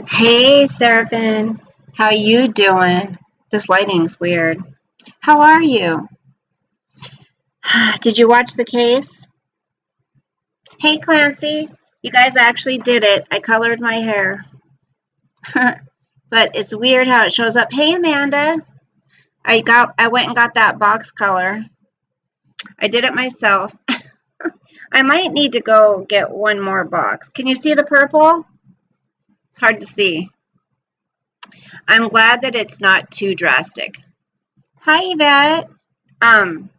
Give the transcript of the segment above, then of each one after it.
Hey, Seraphim. How you doing? This lighting's weird. How are you? Did you watch the case? Hey, Clancy. You guys actually did it. I colored my hair. But it's weird how it shows up. Hey, Amanda. I went and got that box color. I did it myself. I might need to go get one more box. Can you see the purple? It's hard to see. I'm glad that it's not too drastic. Hi, Yvette. I'm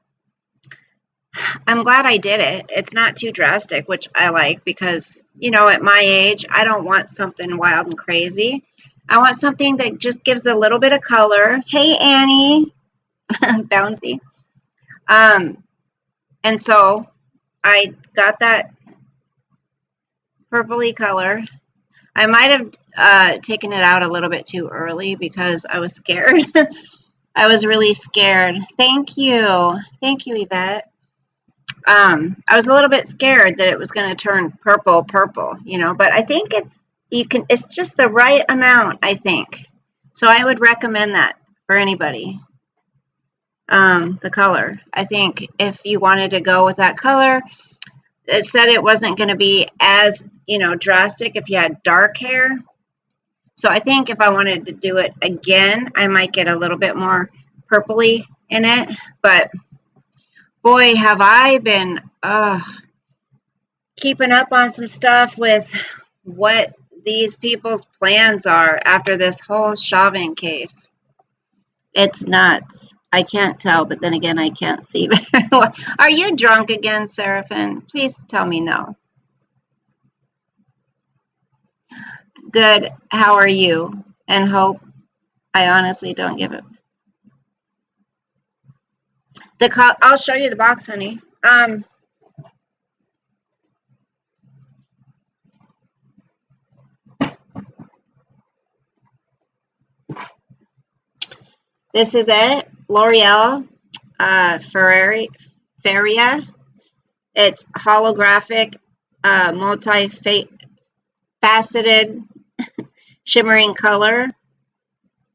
glad I did it. It's not too drastic, which I like because, at my age, I don't want something wild and crazy. I want something that just gives a little bit of color. Hey, Annie. Bouncy. And so I got that purpley color. I might have taken it out a little bit too early because I was scared. I was really scared. Thank you. Thank you, Yvette. I was a little bit scared that it was going to turn purple, but I think it's just the right amount, I think. So I would recommend that for anybody. The color. I think if you wanted to go with that color, it said it wasn't going to be as, drastic if you had dark hair. So I think if I wanted to do it again, I might get a little bit more purpley in it. But boy, have I been keeping up on some stuff with what these people's plans are after this whole Chauvin case. It's nuts. I can't tell, but then again, I can't see very well. Are you drunk again, Seraphim? Please tell me no. Good. How are you? And Hope? I honestly don't give it. I'll show you the box, honey. This is it. L'Oreal Feria. It's holographic, multi-faceted, shimmering color.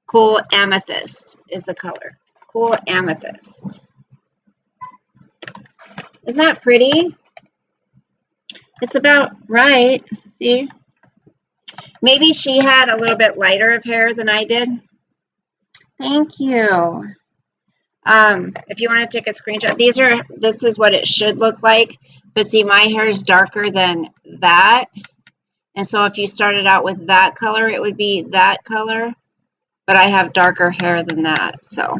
Cool amethyst is the color. Cool amethyst. Isn't that pretty? It's about right. See? Maybe she had a little bit lighter of hair than I did. Thank you. If you want to take a screenshot, this is what it should look like. But see, my hair is darker than that. And so if you started out with that color, it would be that color. But I have darker hair than that. So,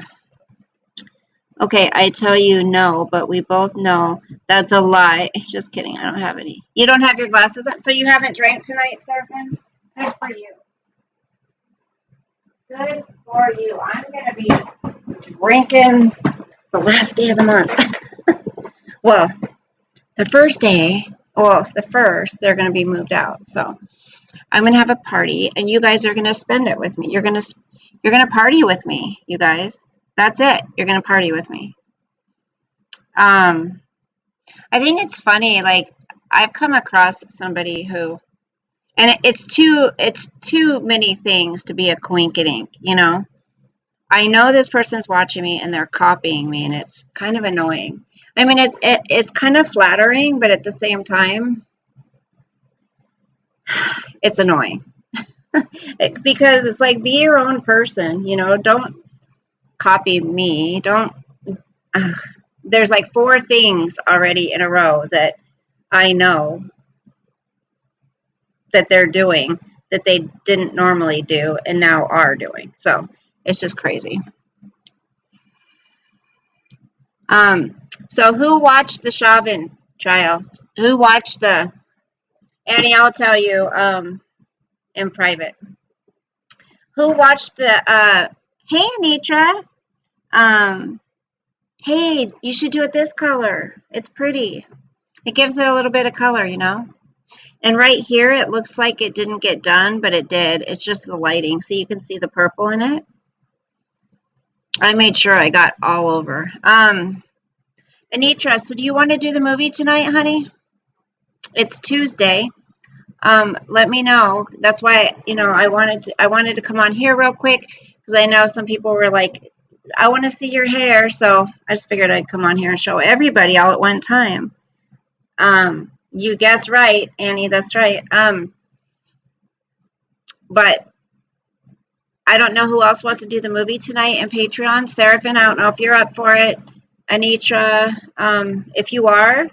okay, I tell you no, but we both know that's a lie. Just kidding. I don't have any. You don't have your glasses on? So you haven't drank tonight, Seraphim? Good for you. Good for you. I'm going to be drinking the last day of the month. Well, the first day, they're going to be moved out. So I'm going to have a party, and you guys are going to spend it with me. You're going to party with me, you guys. That's it. You're going to party with me. I think it's funny. Like, I've come across somebody who, and it's too many things to be a coinkydink, I know this person's watching me and they're copying me, and it's kind of annoying. I mean, it's kind of flattering, but at the same time, it's annoying. Because it's like, be your own person, don't copy me. There's like 4 things already in a row that I know that they're doing that they didn't normally do and now are doing. So it's just crazy. So who watched the Chauvin trial? Who watched Annie, I'll tell you in private. Who watched hey, Anitra. Hey, you should do it this color. It's pretty. It gives it a little bit of color, And right here, it looks like it didn't get done, but it did. It's just the lighting. So you can see the purple in it. I made sure I got all over. Anitra, so do you want to do the movie tonight, honey? It's Tuesday. Let me know. That's why, I wanted to come on here real quick because I know some people were like, I want to see your hair. So I just figured I'd come on here and show everybody all at one time. You guessed right, Annie. That's right. But I don't know who else wants to do the movie tonight in Patreon. Seraphin, I don't know if you're up for it. Anitra, if you are,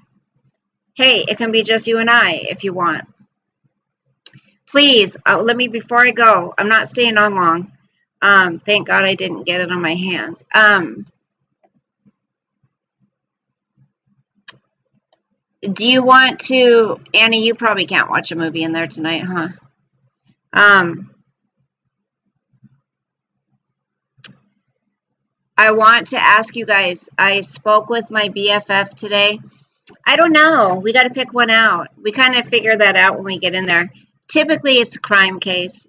hey, it can be just you and I if you want. Please, let me, before I go, I'm not staying on long. Thank God I didn't get it on my hands. Do you want to, Annie, you probably can't watch a movie in there tonight, huh? I want to ask you guys, I spoke with my BFF today. I don't know. We got to pick one out. We kind of figure that out when we get in there. Typically, it's a crime case,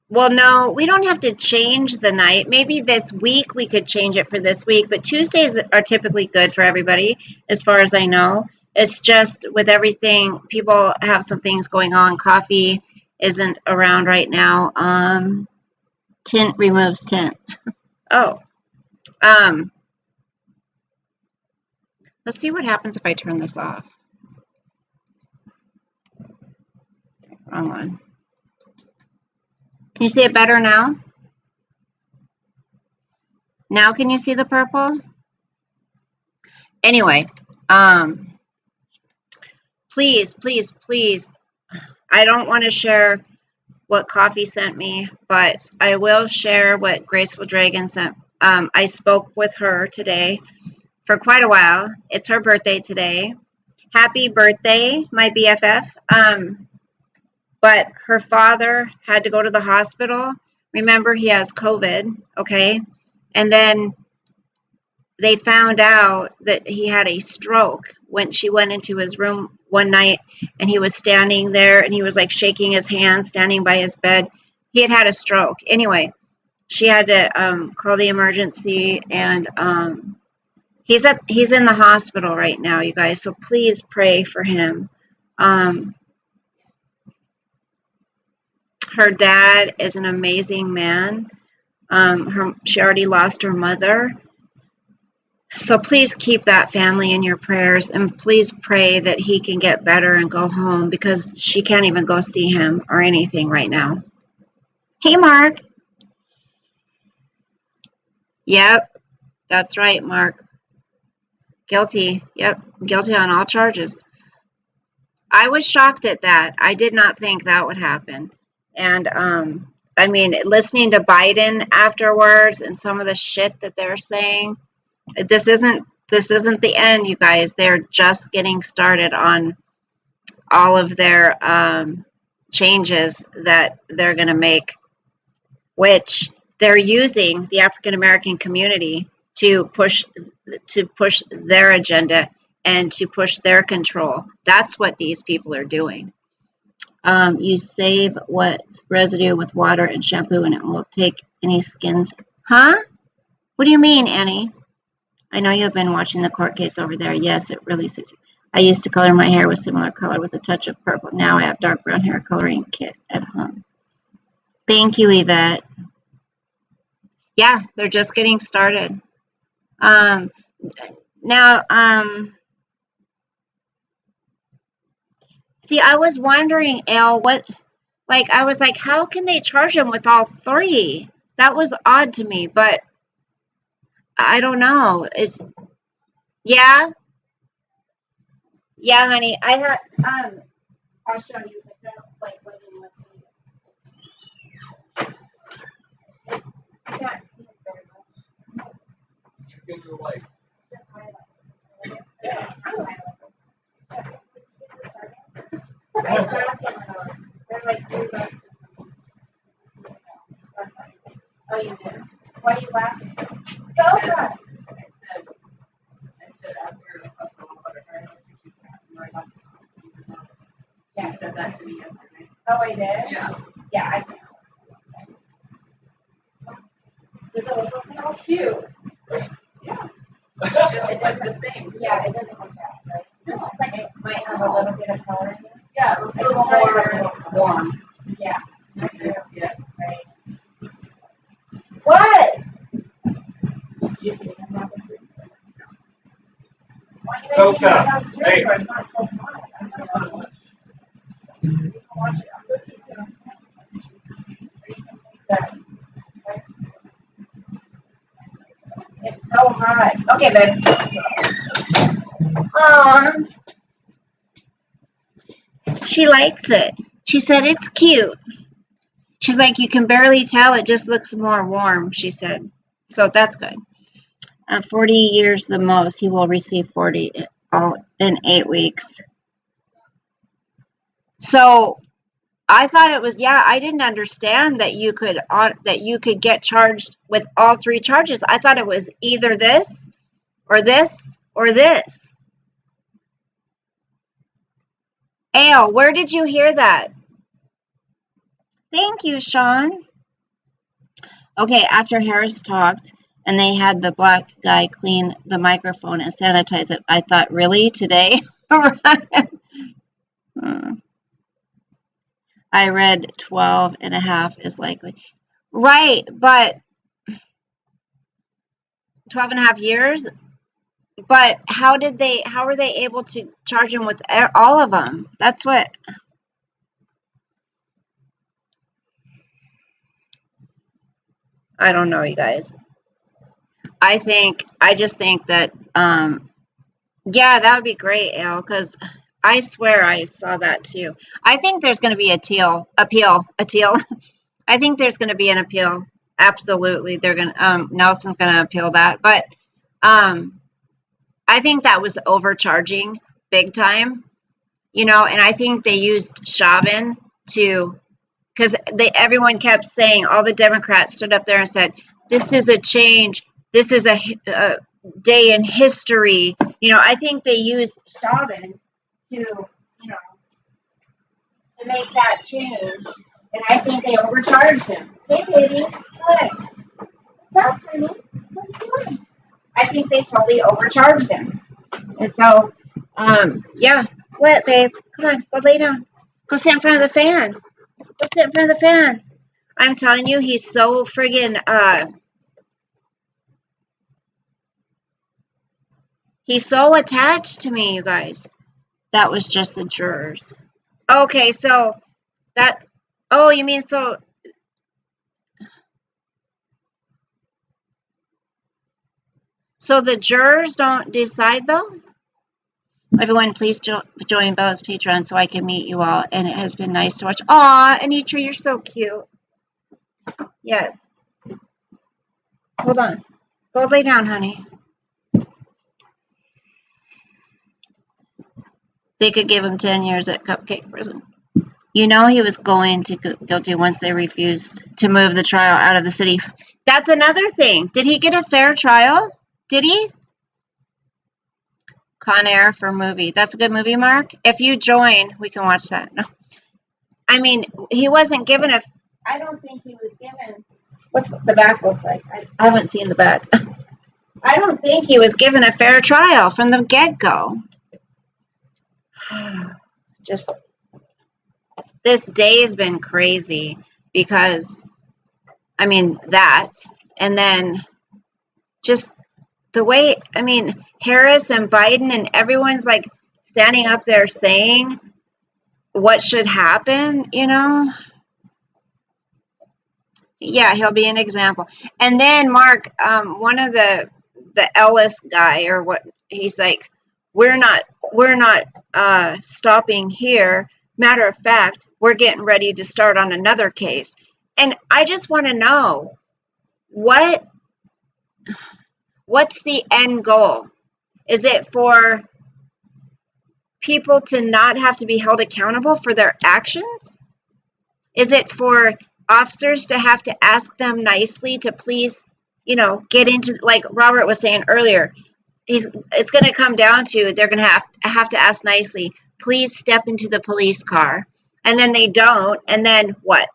Well, no, we don't have to change the night. Maybe this week we could change it for this week, but Tuesdays are typically good for everybody, as far as I know. It's just with everything, people have some things going on. Coffee isn't around right now. Tint removes tint. Oh, let's see what happens if I turn this off. Wrong one. Can you see it better now? Now can you see the purple? Anyway, please, please, please, I don't want to share what Coffee sent me, but I will share what Graceful Dragon sent. I spoke with her today for quite a while. It's her birthday today. Happy birthday, my BFF. But her father had to go to the hospital. Remember, he has COVID, okay? And then they found out that he had a stroke when she went into his room one night, and he was standing there and he was like shaking his hand, standing by his bed. He had had a stroke. Anyway, she had to call the emergency, and he's in the hospital right now, you guys. So please pray for him. Her dad is an amazing man. She already lost her mother. So please keep that family in your prayers, and please pray that he can get better and go home, because she can't even go see him or anything right now. Hey, Mark. Yep, that's right, Mark. Guilty. Yep, guilty on all charges. I was shocked at that. I did not think that would happen. And I mean, listening to Biden afterwards and some of the shit that they're saying, this isn't the end, you guys. They're just getting started on all of their changes that they're going to make, which they're using the African American community to push their agenda and to push their control. That's what these people are doing. You save what's residue with water and shampoo, and it will take any skins. Huh? What do you mean, Annie? I know you have been watching the court case over there. Yes, it really suits you. I used to color my hair with similar color with a touch of purple. Now I have dark brown hair coloring kit at home. Thank you, Yvette. Yeah, they're just getting started. See, I was wondering, Elle, I was like, how can they charge him with all three? That was odd to me, but I don't know. Yeah, honey. I have, I'll show you, but don't, let anyone see it. I can't see it very much. You get your light. Just highlight. Yes, highlight. They're like $2. Oh, you did. Why are you laughing? So good. I said after a couple of butter, she's passing right on the side. Yeah, she said that to me yesterday. Oh, I did? Yeah. Yeah, I did. Does it look okay? Oh, cute. Yeah. Is like the same. So. Yeah, it doesn't look that, right? It looks like it might have a little bit of color in it. Yeah, it looks a little more warm. Yeah. Yeah. Right. What? Sosa, hey. It's not so hot. I don't know. You can watch it. I'm listening to it on Snapchat. You can see that. It's so hot. Okay, babe. She likes it. She said it's cute. She's like, you can barely tell. It just looks more warm, she said. So that's good. 40 years the most. He will receive 40 all in 8 weeks. So I thought it was, yeah, I didn't understand that you could get charged with all 3 charges. I thought it was either this or this or this. Ale, where did you hear that? Thank you, Sean. Okay, after Harris talked and they had the black guy clean the microphone and sanitize it, I thought, really, today? I read 12 and a half is likely. Right, but 12 and a half years? But how were they able to charge him with all of them? That's what... I don't know, you guys. I just think that, yeah, that would be great, Al, because I swear I saw that too. I think there's going to be appeal. I think there's going to be an appeal. Absolutely. They're going to, Nelson's going to appeal that. But, I think that was overcharging big time, and I think they used Chauvin to, because everyone kept saying, all the Democrats stood up there and said, this is a change. This is a day in history. I think they used Chauvin to make that change. And I think they overcharged him. Hey, baby. What? What's up, honey? What are you doing? I think they totally overcharged him. And so, yeah. What, babe? Come on. Go lay down. Go sit in front of the fan. Go sit in front of the fan. I'm telling you, he's so friggin', he's so attached to me, you guys. That was just the jurors. Okay, so that, oh, you mean so the jurors don't decide, though? Everyone, please join Bella's Patreon so I can meet you all, and it has been nice to watch. Aw, Anitra, you're so cute. Yes. Hold on. Go lay down, honey. They could give him 10 years at Cupcake Prison. He was going to go guilty once they refused to move the trial out of the city. That's another thing. Did he get a fair trial? Did he? Con Air for movie. That's a good movie, Mark. If you join, we can watch that. No. I mean, he wasn't given I don't think he was given... What's the back look like? I haven't seen the back. I don't think he was given a fair trial from the get-go. Just... This day has been crazy because, I mean, that, and then just the way, I mean, Harris and Biden and everyone's like standing up there saying what should happen, Yeah, he'll be an example. And then Mark, one of the Ellis guy or what, he's like, we're not stopping here. Matter of fact, we're getting ready to start on another case. And I just want to know, what's the end goal? Is it for people to not have to be held accountable for their actions? Is it for officers to have to ask them nicely to please, get into, like Robert was saying earlier, it's going to come down to, they're going to have to ask nicely, please step into the police car. And then they don't. And then what?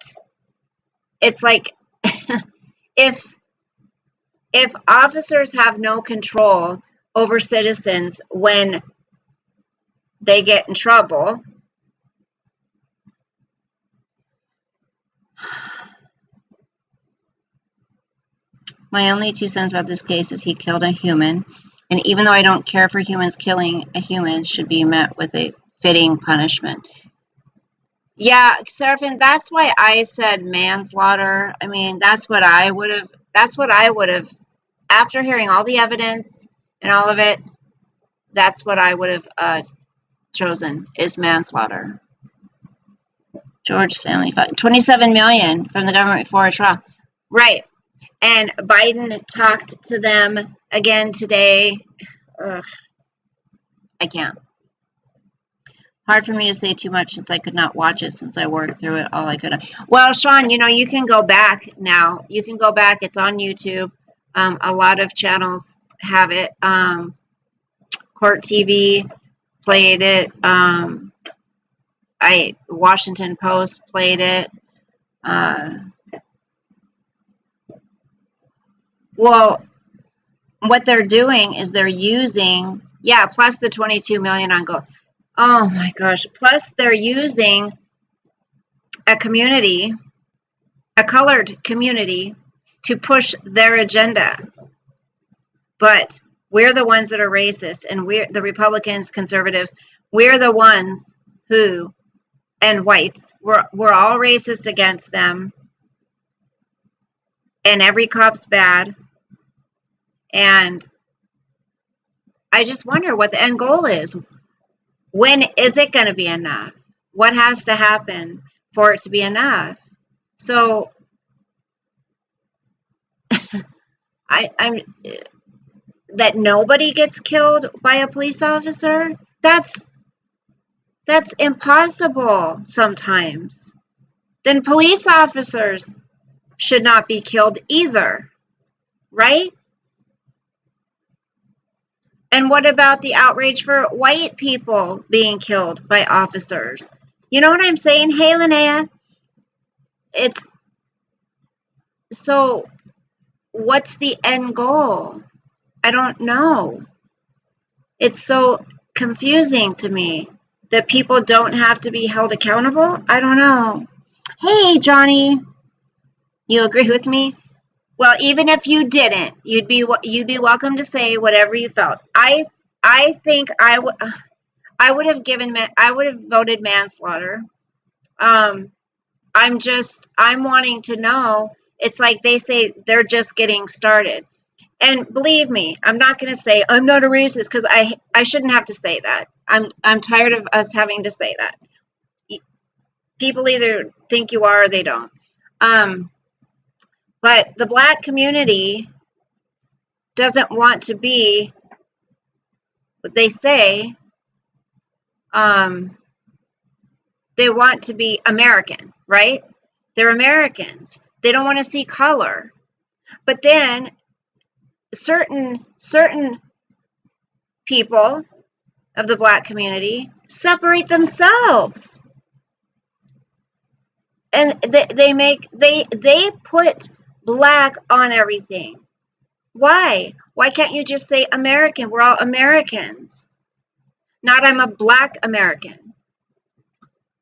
It's like, if officers have no control over citizens when they get in trouble. My only 2 cents about this case is he killed a human, and even though I don't care for humans, killing a human should be met with a fitting punishment. Yeah, Seraphin, that's why I said manslaughter. I mean, that's what I would have, after hearing all the evidence and all of it, that's what I would have chosen, is manslaughter. George family, 27 million from the government for a trial. Right. And Biden talked to them again today. Ugh, I can't. Hard for me to say too much since I could not watch it since I worked through it all I could. Well, Sean, you can go back now. You can go back. It's on YouTube. A lot of channels have it. Court TV played it. Washington Post played it. Well, what they're doing is they're using, plus the 22 million on gold. Oh my gosh. Plus they're using a community, a colored community, to push their agenda. But we're the ones that are racist, and we're the Republicans, conservatives, we're the ones who, and whites, we're all racist against them. And every cop's bad. And I just wonder what the end goal is. When is it going to be enough? What has to happen for it to be enough? So I'm that nobody gets killed by a police officer? That's impossible sometimes. Then police officers should not be killed either, right? And what about the outrage for white people being killed by officers? You know what I'm saying? Hey, Linnea. It's so, what's the end goal? I don't know. It's so confusing to me that people don't have to be held accountable. I don't know. Hey, Johnny. You agree with me? Well, even if you didn't, you'd be welcome to say whatever you felt. I think I would have voted manslaughter. I'm wanting to know. It's like they say they're just getting started. And believe me, I'm not going to say I'm not a racist, because I shouldn't have to say that. I'm tired of us having to say that. People either think you are or they don't. But the black community doesn't want to be what they say. They want to be American, right? They're Americans. They don't want to see color. But then certain people of the black community separate themselves. And they put black on everything. Why? Why can't you just say American? We're all Americans. Not I'm a black American.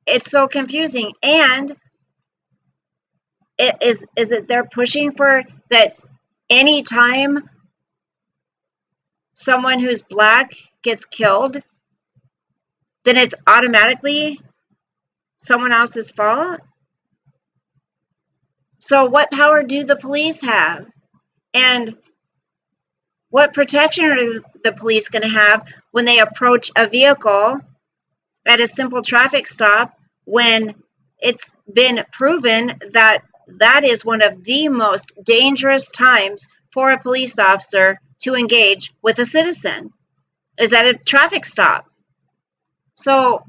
It's so confusing. And is it they're pushing for that anytime someone who's black gets killed, then it's automatically someone else's fault? So what power do the police have? And what protection are the police going to have when they approach a vehicle at a simple traffic stop, when it's been proven that that is one of the most dangerous times for a police officer to engage with a citizen, is at a traffic stop? So,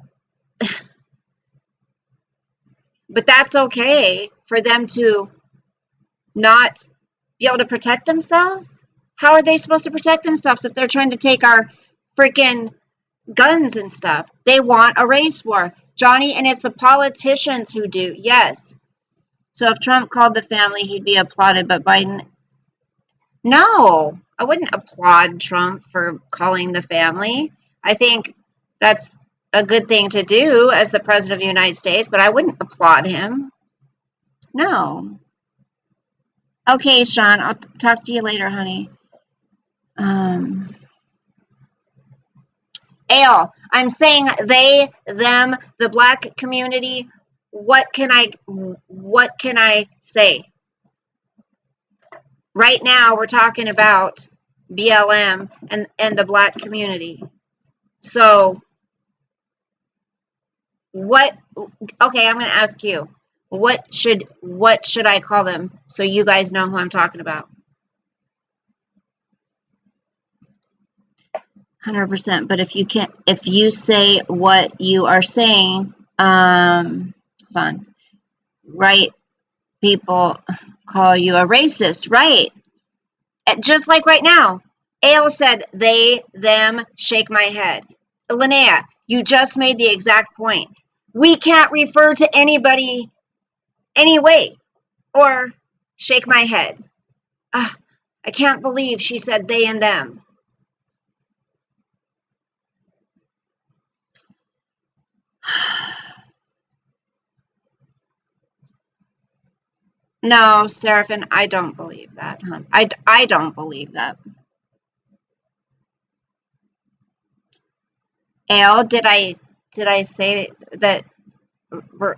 but that's okay for them to not be able to protect themselves? How are they supposed to protect themselves if they're trying to take our freaking guns and stuff? They want a race war, Johnny, and it's the politicians who do. Yes. So if Trump called the family, he'd be applauded, but Biden... No, I wouldn't applaud Trump for calling the family. I think that's a good thing to do as the president of the United States, but I wouldn't applaud him. No. Okay, Sean, I'll talk to you later, honey. Ale, I'm saying they, them, the black community. What can I say? Right now, we're talking about BLM and the black community. So, what? Okay, I'm going to ask you. What should I call them so you guys know who I'm talking about? 100%. But if you say what you are saying, hold on. Right people call you a racist, right? Just like right now. Ale said they, them, shake my head. Linnea, you just made the exact point. We can't refer to anybody anyway or shake my head. I can't believe she said they and them. No, Seraphin, I don't believe that. Huh? I don't believe that. Ale, did I say that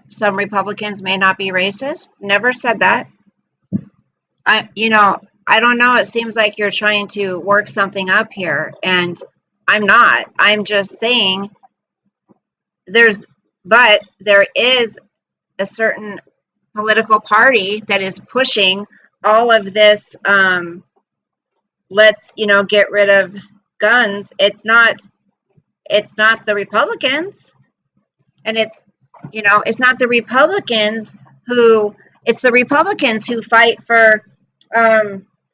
some Republicans may not be racist? Never said that. I don't know. It seems like you're trying to work something up here, and I'm not. I'm just saying there is a certain political party that is pushing all of this. Let's get rid of guns. It's not the Republicans, and it's not the Republicans who. It's the Republicans who fight for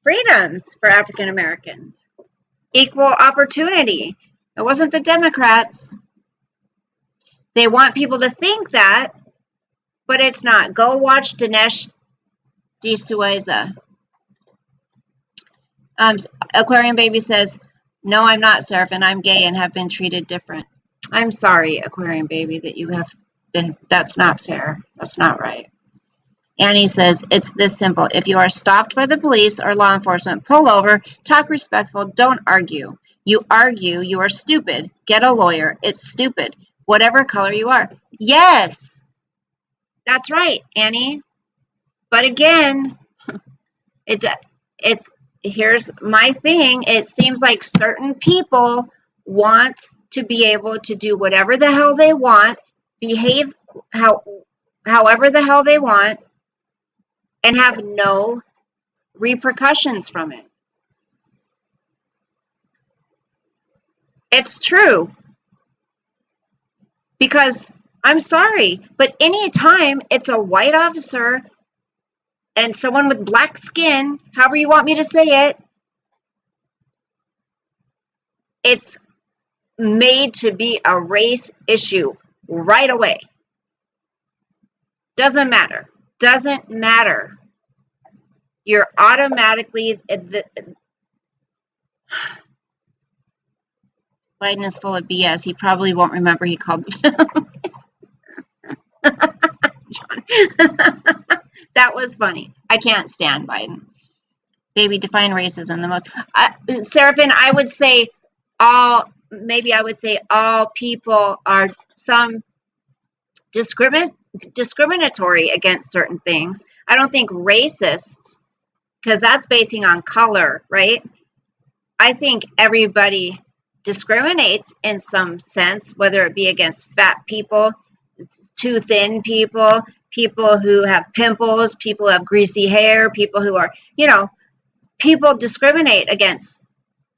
freedoms for African Americans, equal opportunity. It wasn't the Democrats. They want people to think that, but it's not. Go watch Dinesh D'Souza. Aquarium Baby says, no, I'm not, Seraphin. I'm gay and have been treated different. I'm sorry, Aquarium Baby, that you have been. That's not fair. That's not right. Annie says, it's this simple. If you are stopped by the police or law enforcement, pull over, talk respectful, don't argue. You argue, you are stupid. Get a lawyer. It's stupid. Whatever color you are. Yes, that's right, Annie. But again, here's my thing. It seems like certain people want to be able to do whatever the hell they want, behave however the hell they want, and have no repercussions from it. It's true. Because, I'm sorry, but anytime it's a white officer and someone with black skin, however you want me to say it, it's made to be a race issue right away. Doesn't matter. Doesn't matter. You're automatically... Biden is full of BS. He probably won't remember he called the That was funny. I can't stand Biden. Baby, define racism the most. Seraphin, I would say all people are some discriminatory against certain things. I don't think racist, because that's basing on color, right? I think everybody discriminates in some sense, whether it be against fat people, too thin people, people who have pimples, people who have greasy hair, people who are, people discriminate against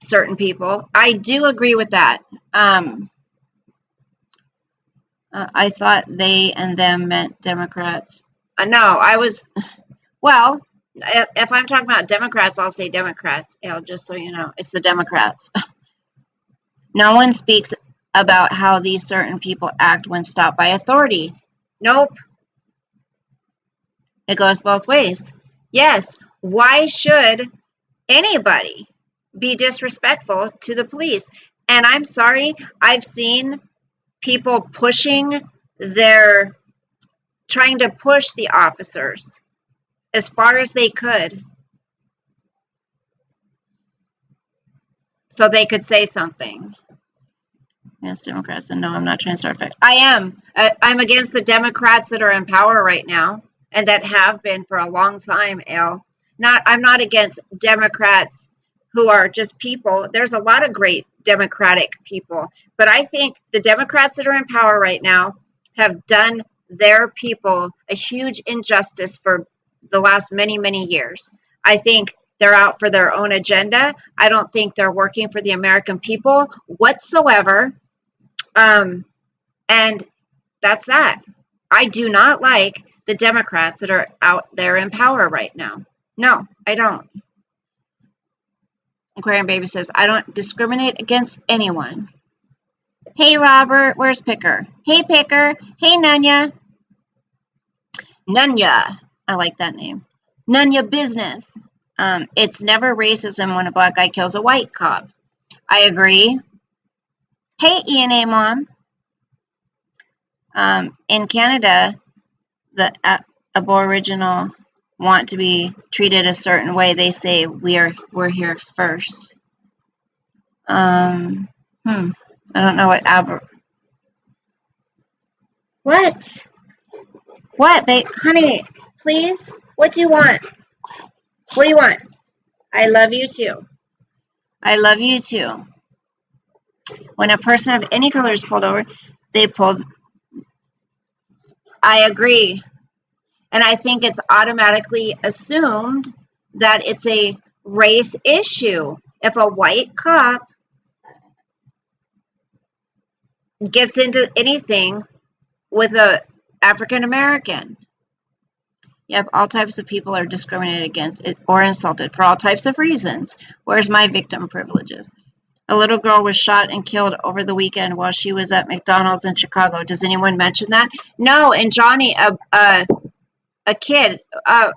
certain people. I do agree with that. I thought they and them meant Democrats. No, well, if I'm talking about Democrats, I'll say Democrats, just so you know. It's the Democrats. No one speaks about how these certain people act when stopped by authority. Nope. It goes both ways. Yes, why should anybody be disrespectful to the police. And I'm sorry, I've seen people trying to push the officers as far as they could so they could say something. Yes, Democrats, and no, I'm not trying to start a fight. I am. I'm against the Democrats that are in power right now, and that have been for a long time, Al. I'm not against Democrats who are just people. There's a lot of great Democratic people, but I think the Democrats that are in power right now have done their people a huge injustice for the last many, many years. I think they're out for their own agenda. I don't think they're working for the American people whatsoever. And that's that. I do not like the Democrats that are out there in power right now. No, I don't. Aquarium Baby says, I don't discriminate against anyone. Hey, Robert, where's Picker? Hey, Picker. Hey, Nunya. Nunya. I like that name. Nunya Business. It's never racism when a black guy kills a white cop. I agree. Hey, ENA Mom. In Canada, the Aboriginal want to be treated a certain way. They say we're here first. I don't know what What, babe? Honey, please? What do you want? What do you want? I love you too. I love you too. When a person of any color is pulled over, I agree. And I think it's automatically assumed that it's a race issue. If a white cop gets into anything with a African American, yep, all types of people are discriminated against or insulted for all types of reasons. Where's my victim privileges? A little girl was shot and killed over the weekend while she was at McDonald's in Chicago. Does anyone mention that? No, and Johnny, a kid,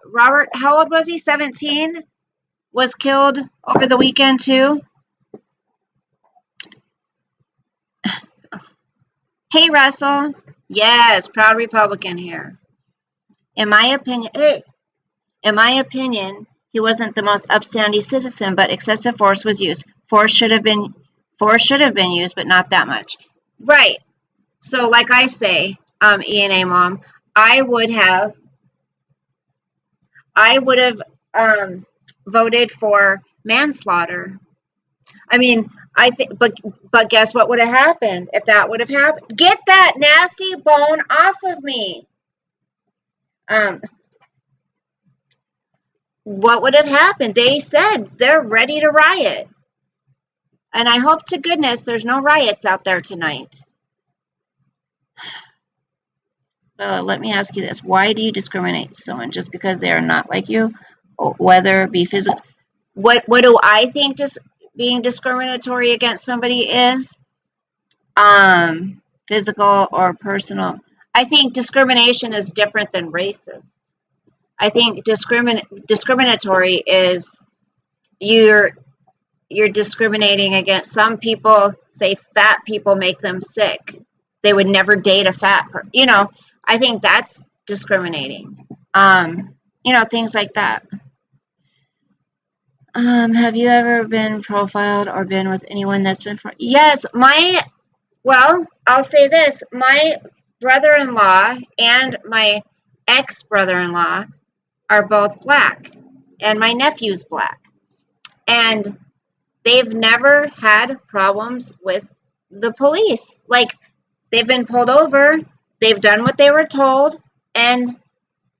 Robert, how old was he? 17? Was killed over the weekend too? Hey, Russell. Yes, proud Republican here. In my opinion, he wasn't the most upstanding citizen, but excessive force was used. Force should have been used, but not that much. Right. So, like I say, ENA Mom, I would have voted for manslaughter. I mean, I think, but guess what would have happened if that would have happened? Get that nasty bone off of me. What would have happened? They said they're ready to riot. And I hope to goodness there's no riots out there tonight. Let me ask you this. Why do you discriminate someone just because they are not like you? Or whether it be physical. What do I think being discriminatory against somebody is? Physical or personal. I think discrimination is different than racist. I think discriminatory is you're discriminating against some people. Say fat people make them sick. They would never date a fat person. I think that's discriminating. Things like that. Have you ever been profiled or been with anyone that's been Yes, I'll say this. My brother-in-law and my ex-brother-in-law are both black, and my nephew's black. And they've never had problems with the police. Like, they've been pulled over, they've done what they were told, and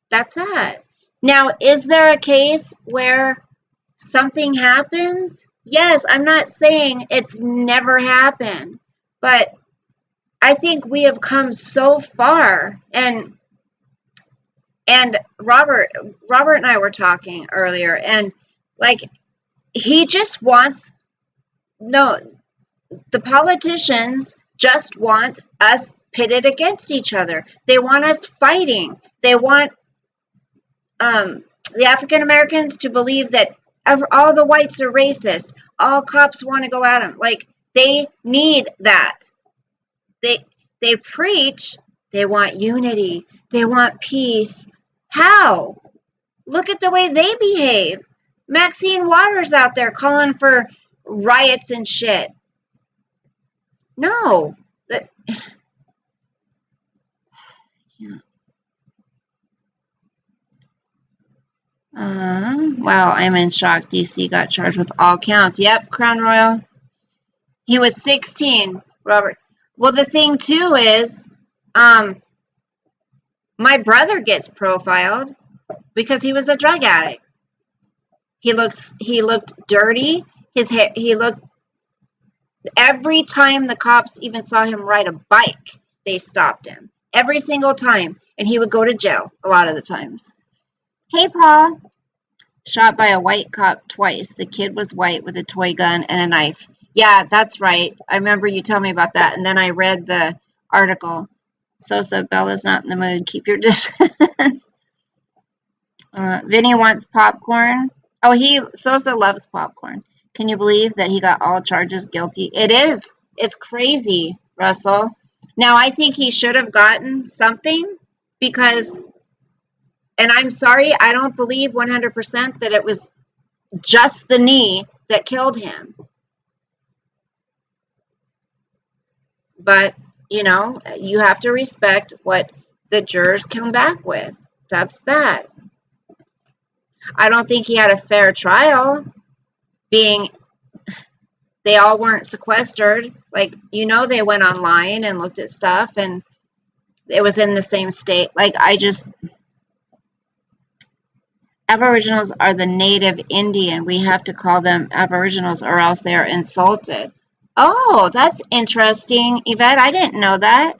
that's that. Now, is there a case where something happens? Yes, I'm not saying it's never happened, but I think we have come so far. And Robert and I were talking earlier, and he just wants, the politicians just want us pitted against each other. They want us fighting. They want the African Americans to believe that all the whites are racist. All cops want to go at them. Like, they need that. They preach they want unity. They want peace. How? Look at the way they behave. Maxine Waters out there calling for riots and shit. No. Yeah. Wow, I'm in shock. DC got charged with all counts. Yep, Crown Royal. He was 16, Robert. Well, the thing too is, my brother gets profiled because he was a drug addict. He looked dirty. His hair, he looked, every time the cops even saw him ride a bike, they stopped him. Every single time. And he would go to jail a lot of the times. Hey, Paul. Shot by a white cop twice. The kid was white with a toy gun and a knife. Yeah, that's right. I remember you telling me about that. And then I read the article. Sosa, Bella's not in the mood. Keep your distance. Vinny wants popcorn. Oh, Sosa loves popcorn. Can you believe that he got all charges guilty? It is. It's crazy, Russell. Now, I think he should have gotten something because, and I'm sorry, I don't believe 100% that it was just the knee that killed him. But, you know, you have to respect what the jurors come back with. That's that. I don't think he had a fair trial, being they all weren't sequestered. Like, you know, they went online and looked at stuff and it was in the same state. Like, Aboriginals are the native Indian. We have to call them Aboriginals or else they are insulted. Oh, that's interesting, Yvette. I didn't know that.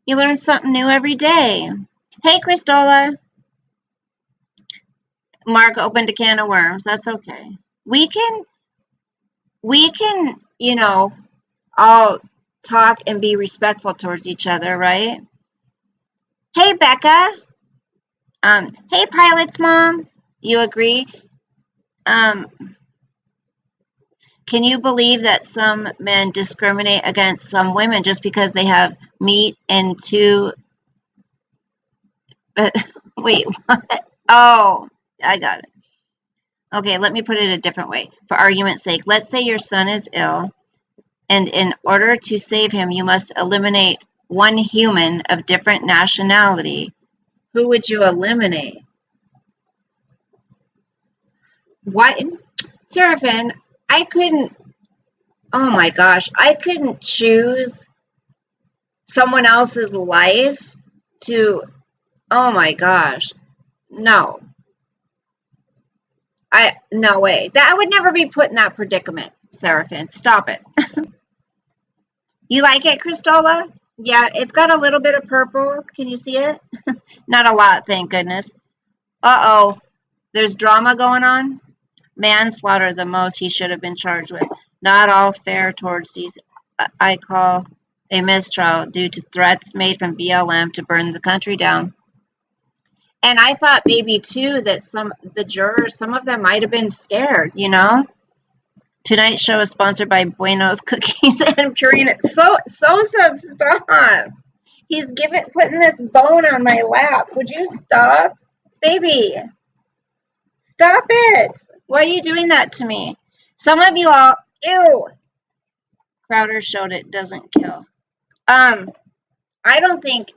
You learn something new every day. Hey, Christola. Mark opened a can of worms. That's okay. We can, you know, all talk and be respectful towards each other, right? Hey, Becca. Hey, Pilot's mom. You agree? Can you believe that some men discriminate against some women just because they have meat and two? Wait, what? Oh, I got it. Okay, let me put it a different way. For argument's sake, let's say your son is ill, and in order to save him, you must eliminate one human of different nationality. Who would you eliminate? What? Seraphin, I couldn't, oh my gosh, I couldn't choose someone else's life to, oh my gosh, no. No way. I would never be put in that predicament, Seraphin. Stop it. You like it, Christola? Yeah, it's got a little bit of purple. Can you see it? Not a lot, thank goodness. Uh-oh. There's drama going on? Manslaughter, the most he should have been charged with. Not all fair towards these. I call a mistrial due to threats made from BLM to burn the country down. And I thought maybe, too, that the jurors, some of them might have been scared, you know? Tonight's show is sponsored by Bueno's Cookies and Purina. Sosa, stop. He's putting this bone on my lap. Would you stop? Baby, stop it. Why are you doing that to me? Some of you all, ew. Crowder showed it doesn't kill. I don't think,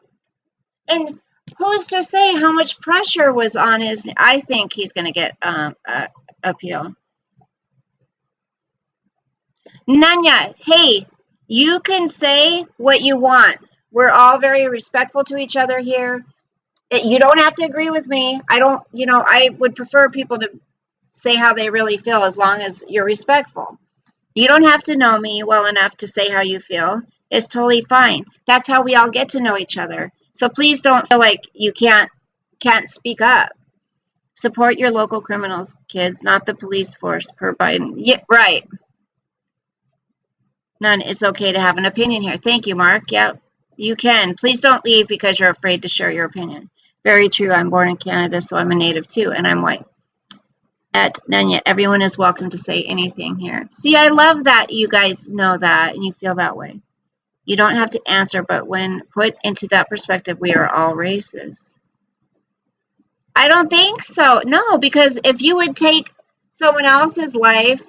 and who's to say how much pressure was on his, I think he's going to get appeal. Nanya, hey, you can say what you want. We're all very respectful to each other here. You don't have to agree with me. I would prefer people to say how they really feel as long as you're respectful. You don't have to know me well enough to say how you feel. It's totally fine. That's how we all get to know each other. So please don't feel like you can't speak up. Support your local criminals, kids, not the police force per Biden. Yeah, right. None. It's okay to have an opinion here. Thank you, Mark. Yeah, you can. Please don't leave because you're afraid to share your opinion. Very true. I'm born in Canada, so I'm a native too, and I'm white. At Nanya, everyone is welcome to say anything here. See, I love that you guys know that and you feel that way. You don't have to answer, but when put into that perspective, we are all races. I don't think so. No, because if you would take someone else's life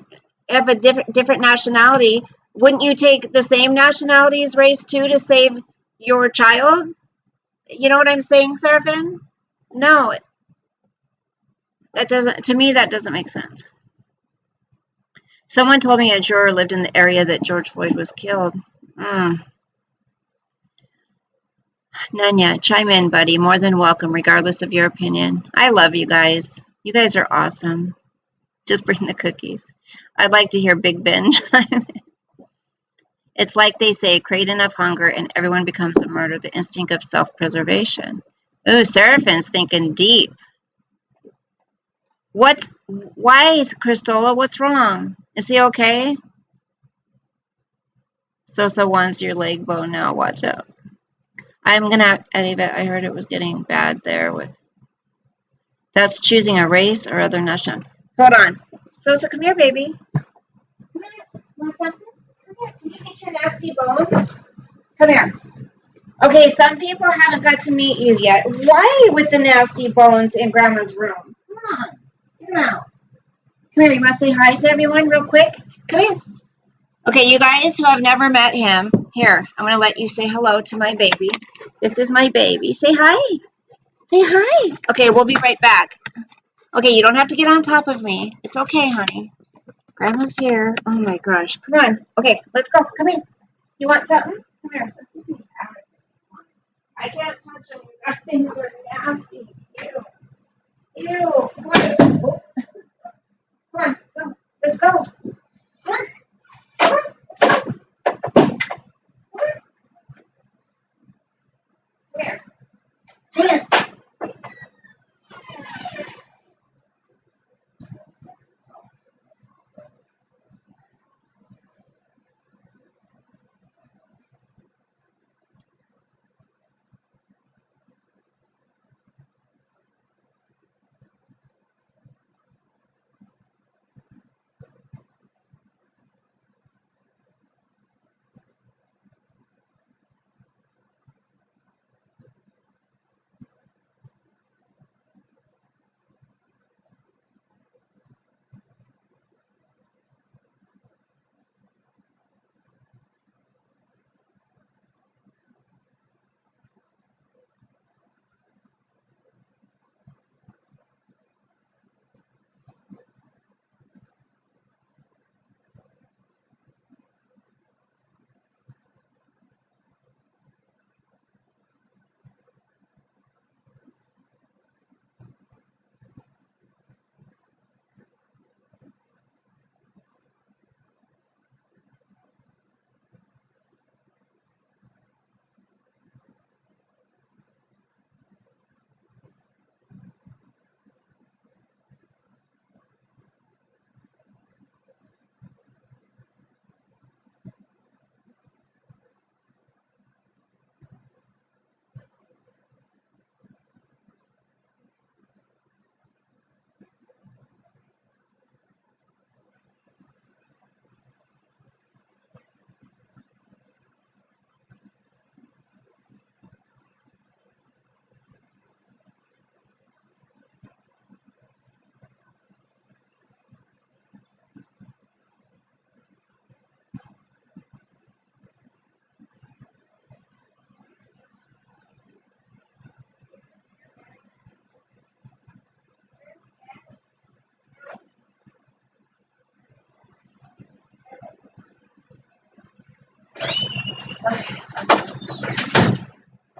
of a different nationality, wouldn't you take the same nationality's race too to save your child? You know what I'm saying, Seraphin? No, that doesn't. To me, that doesn't make sense. Someone told me a juror lived in the area that George Floyd was killed. Nanya, chime in, buddy. More than welcome, regardless of your opinion. I love you guys. You guys are awesome. Just bring the cookies. I'd like to hear Big Ben chime in. It's like they say, create enough hunger and everyone becomes a murderer, the instinct of self-preservation. Ooh, Seraphin's thinking deep. Why is Cristola? What's wrong? Is he okay? Sosa wants your leg bone now. Watch out. I'm gonna edit it. I heard it was getting bad there with. That's choosing a race or other national. Hold on. Sosa, come here, baby. Come here. Want something? Come here. Can you get your nasty bone? Come here. Okay, some people haven't got to meet you yet. Why with the nasty bones in Grandma's room? Come on. Get him out. Come here. You want to say hi to everyone real quick? Come here. Okay, you guys who have never met him, here, I'm going to let you say hello to my baby. This is my baby. Say hi. Say hi. Okay, we'll be right back. Okay, you don't have to get on top of me. It's okay, honey. Grandma's here. Oh, my gosh. Come on. Okay, let's go. Come here. You want something? Come here. Let's get these out of here. I can't touch them. I think they're nasty. Ew. Ew. Come on. Oh. Come on. Go. Let's go. Come on. Here.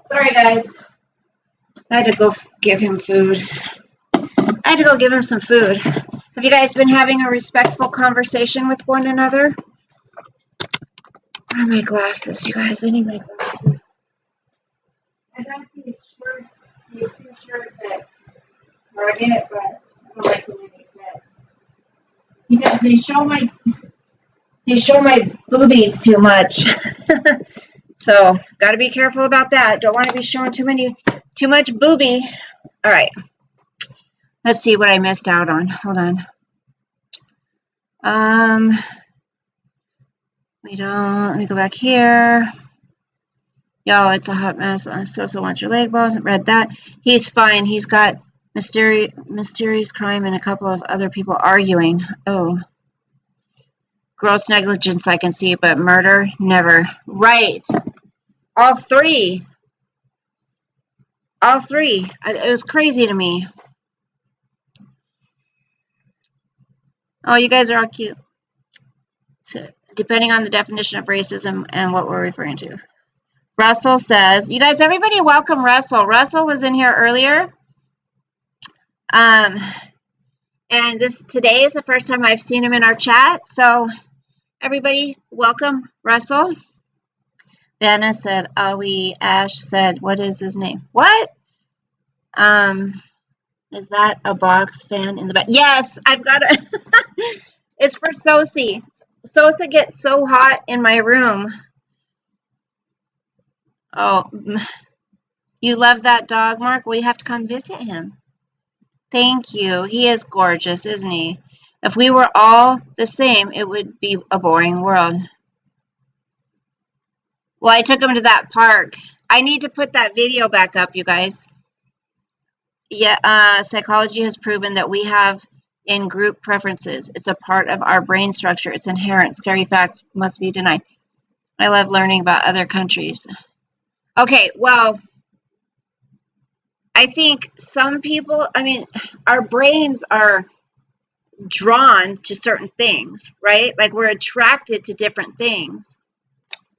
Sorry, guys. I had to go give him food. I had to go give him some food. Have you guys been having a respectful conversation with one another? Where are my glasses, you guys? I need my glasses. I got these shirts, these two shirts at Target, but I don't like the way they fit. Because they show my boobies too much. So, gotta be careful about that. Don't want to be showing too much boobie. All right. Let's see what I missed out on. Hold on. Let me go back here. Y'all, it's a hot mess. Sosa wants your leg balls. Read that. He's fine. He's got mysterious crime and a couple of other people arguing. Oh. Gross negligence I can see, but murder, never. Right. All three. All three. It was crazy to me. Oh, you guys are all cute. So, depending on the definition of racism and what we're referring to. Russell says, you guys, everybody welcome Russell. Russell was in here earlier. And today is the first time I've seen him in our chat. So everybody welcome Russell. Vanna said, Awi. Ash said, what is his name? What? Is that a box fan in the back? Yes, I've got a it's for Sosie. Sosa gets so hot in my room. Oh, you love that dog, Mark? Well, you have to come visit him. Thank you. He is gorgeous, isn't he? If we were all the same, it would be a boring world. Well, I took him to that park. I need to put that video back up, you guys. Yeah, psychology has proven that we have in-group preferences. It's a part of our brain structure. It's inherent. Scary facts must be denied. I love learning about other countries. Okay, well, I think some people, our brains are drawn to certain things, right? Like we're attracted to different things.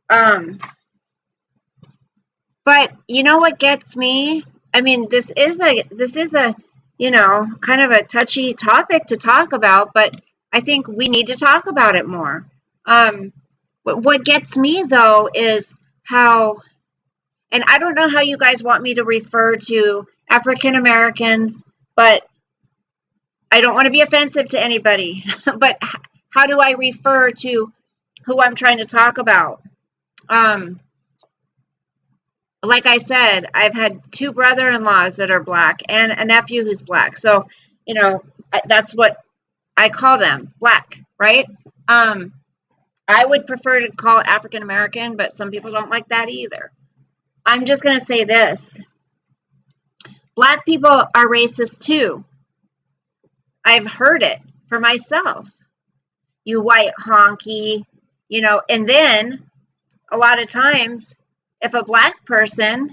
But you know what gets me? This is a kind of a touchy topic to talk about, but I think we need to talk about it more. What gets me though is how, and I don't know how you guys want me to refer to African Americans, but I don't want to be offensive to anybody, but how do I refer to who I'm trying to talk about? Like I said, I've had 2 brother-in-laws that are black and a nephew who's black. So, that's what I call them, black, right? I would prefer to call it African American, but some people don't like that either. I'm just going to say this. Black people are racist too. I've heard it for myself. You white honky, and then a lot of times if a black person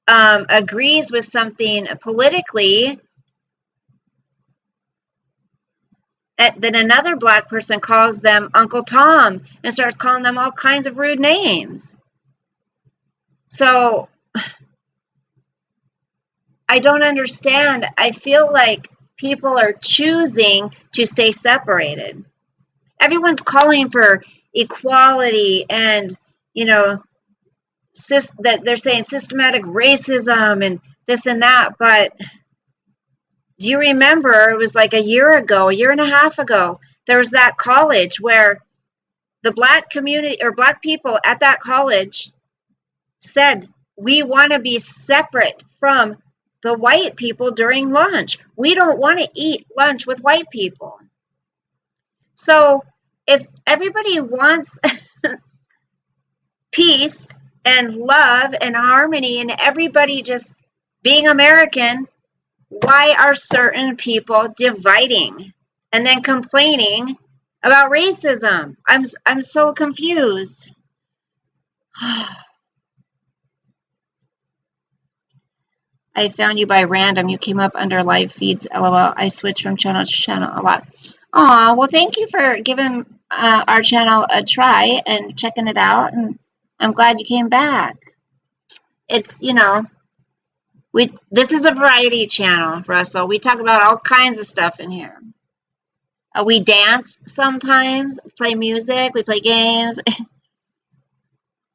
agrees with something politically, then another black person calls them Uncle Tom and starts calling them all kinds of rude names. So I don't understand. I feel like people are choosing to stay separated. Everyone's calling for equality and, that they're saying systematic racism and this and that. But do you remember it was like a year and a half ago, there was that college where the black community or black people at that college said, we want to be separate from the white people during lunch. We don't want to eat lunch with white people. So if everybody wants peace and love and harmony and everybody just being American, why are certain people dividing and then complaining about racism? I'm so confused. I found you by random. You came up under live feeds. LOL. I switch from channel to channel a lot. Aw, well, thank you for giving our channel a try and checking it out. And I'm glad you came back. It's, this is a variety channel, Russell. We talk about all kinds of stuff in here. We dance sometimes, play music, we play games.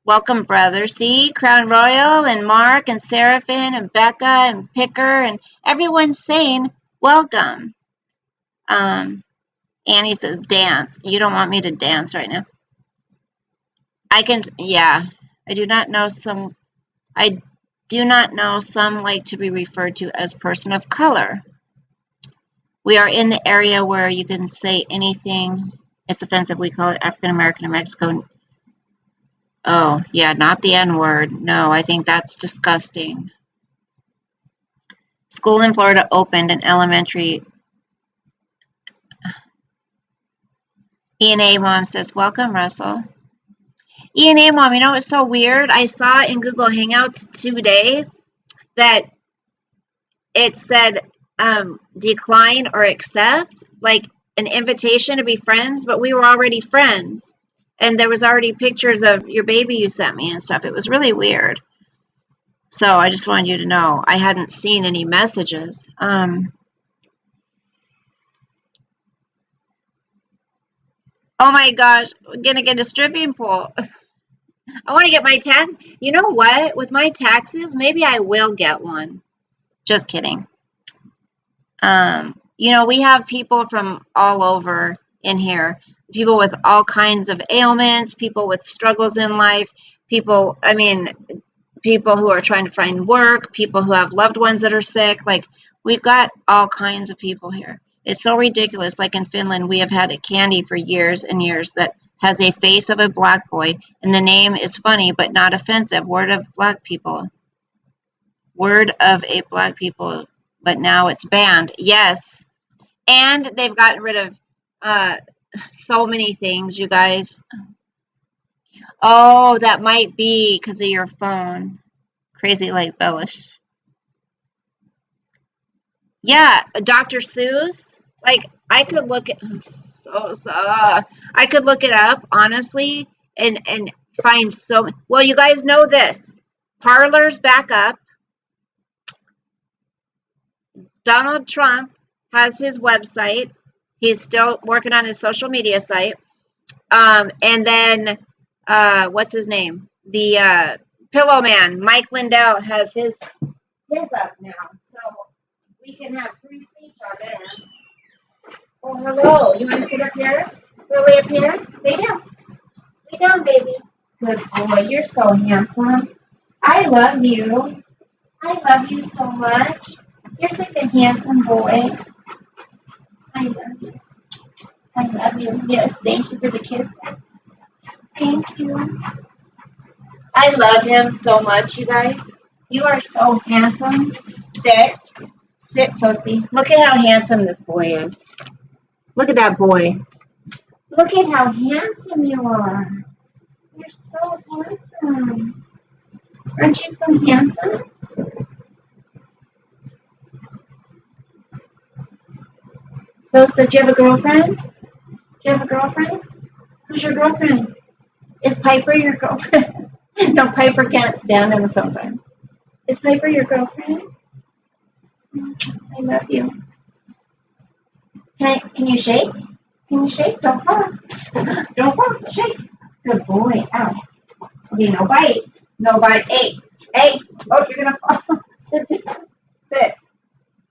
Welcome, brother. See, Crown Royal and Mark and Seraphin and Becca and Picker and everyone's saying welcome. Annie says dance. You don't want me to dance right now. I can, yeah. I do not know some. I Do not know. Some like to be referred to as person of color. We are in the area where you can say anything. It's offensive. We call it African American in Mexico. Oh, yeah, not the N-word. No, I think that's disgusting. School in Florida opened an elementary. E&A Mom says, welcome, Russell. E&A Mom, you know what's so weird? I saw in Google Hangouts today that it said decline or accept, like an invitation to be friends, but we were already friends. And there was already pictures of your baby you sent me and stuff. It was really weird. So I just wanted you to know. I hadn't seen any messages. Oh my gosh, I'm going to get a stripping pole. I want to get my tax. You know what? With my taxes, maybe I will get one. Just kidding. You know, we have people from all over in here. People with all kinds of ailments, people with struggles in life, people who are trying to find work, people who have loved ones that are sick. Like, we've got all kinds of people here. It's so ridiculous. Like in Finland, we have had a candy for years and years that has a face of a black boy, and the name is funny but not offensive. Word of black people. Word of a black people, but now it's banned. Yes. And they've gotten rid of so many things, you guys. Oh, that might be because of your phone. Crazy like Bellish. Yeah, Dr. Seuss. Like, I could look at I could look it up honestly and find so. Well, you guys know this. Parler's back up. Donald Trump has his website. He's still working on his social media site. And then what's his name? The Pillow Man, Mike Lindell, has his up now. So we can have free speech on there. Oh, hello. You want to sit up here? Way up here? Lay down. Lay down, baby. Good boy. You're so handsome. I love you. I love you so much. You're such a handsome boy. I love you. I love you. Yes, thank you for the kisses. Thank you. I love him so much, you guys. You are so handsome. Sit. Sit, Sosie. Look at how handsome this boy is. Look at that boy. Look at how handsome you are. You're so handsome. Aren't you so handsome? So do you have a girlfriend? Do you have a girlfriend? Who's your girlfriend? Is Piper your girlfriend? No, Piper can't stand him sometimes. Is Piper your girlfriend? I love you. Can you shake? Can you shake? Don't fall. Don't fall. Shake. Good boy. Ow. Okay, no bites. No bite. Hey. Hey. Oh, you're going to fall. Sit down. Sit.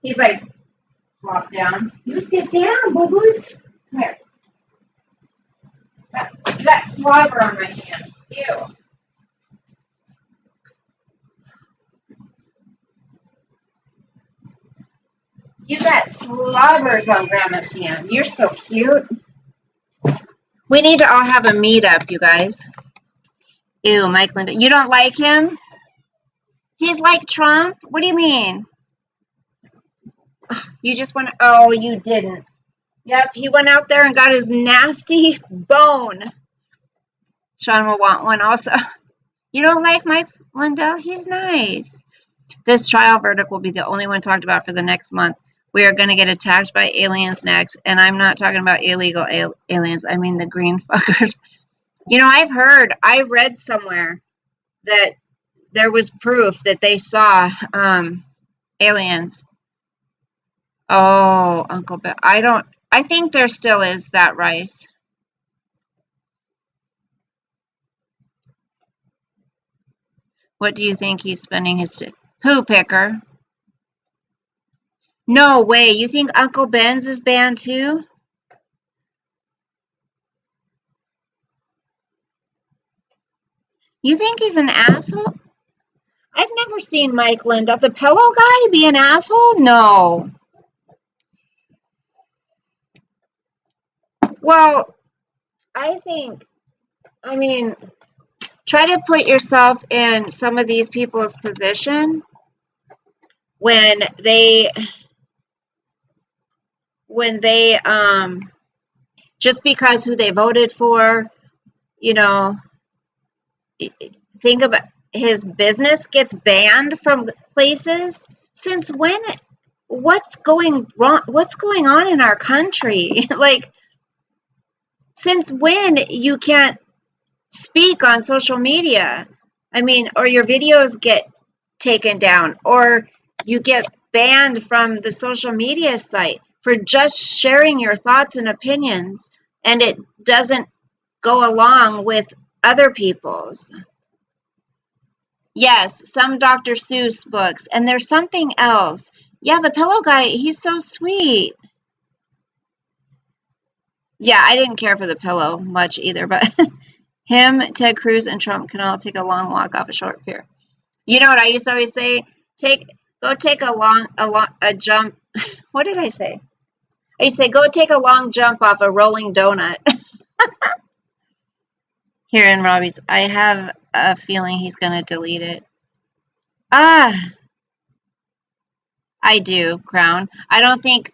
He's like, flop down. You sit down, boo-boos. Come here. You got slobber on my hand. Ew. You got slobbers on Grandma's hand. You're so cute. We need to all have a meetup, you guys. Ew, Mike Linda. You don't like him? He's like Trump? What do you mean? You just went, oh, you didn't. Yep, he went out there and got his nasty bone. Sean will want one also. You don't like Mike Lindell? He's nice. This trial verdict will be the only one talked about for the next month. We are going to get attacked by aliens next. And I'm not talking about illegal aliens. I mean the green fuckers. You know, I read somewhere that there was proof that they saw aliens. Oh, Uncle Bill. I think there still is that, Rice. What do you think he's spending his... Who, Picker? No way. You think Uncle Ben's is banned too? You think he's an asshole? I've never seen Mike Linda. The pillow guy be an asshole? No. Well, I mean, try to put yourself in some of these people's position when they just because who they voted for, you know, think about his business gets banned from places. Since when? What's going wrong? What's going on in our country? Like, since when you can't speak on social media? I mean, or your videos get taken down, or you get banned from the social media site for just sharing your thoughts and opinions, and it doesn't go along with other people's. Yes, some Dr. Seuss books, and there's something else. Yeah, the pillow guy, he's so sweet. Yeah, I didn't care for the pillow much either, but him, Ted Cruz, and Trump can all take a long walk off a short pier. You know what I used to always say? Go take a jump. What did I say? I used to say, go take a long jump off a rolling donut. Here in Robbie's, I have a feeling he's going to delete it. I do, Crown. I don't think,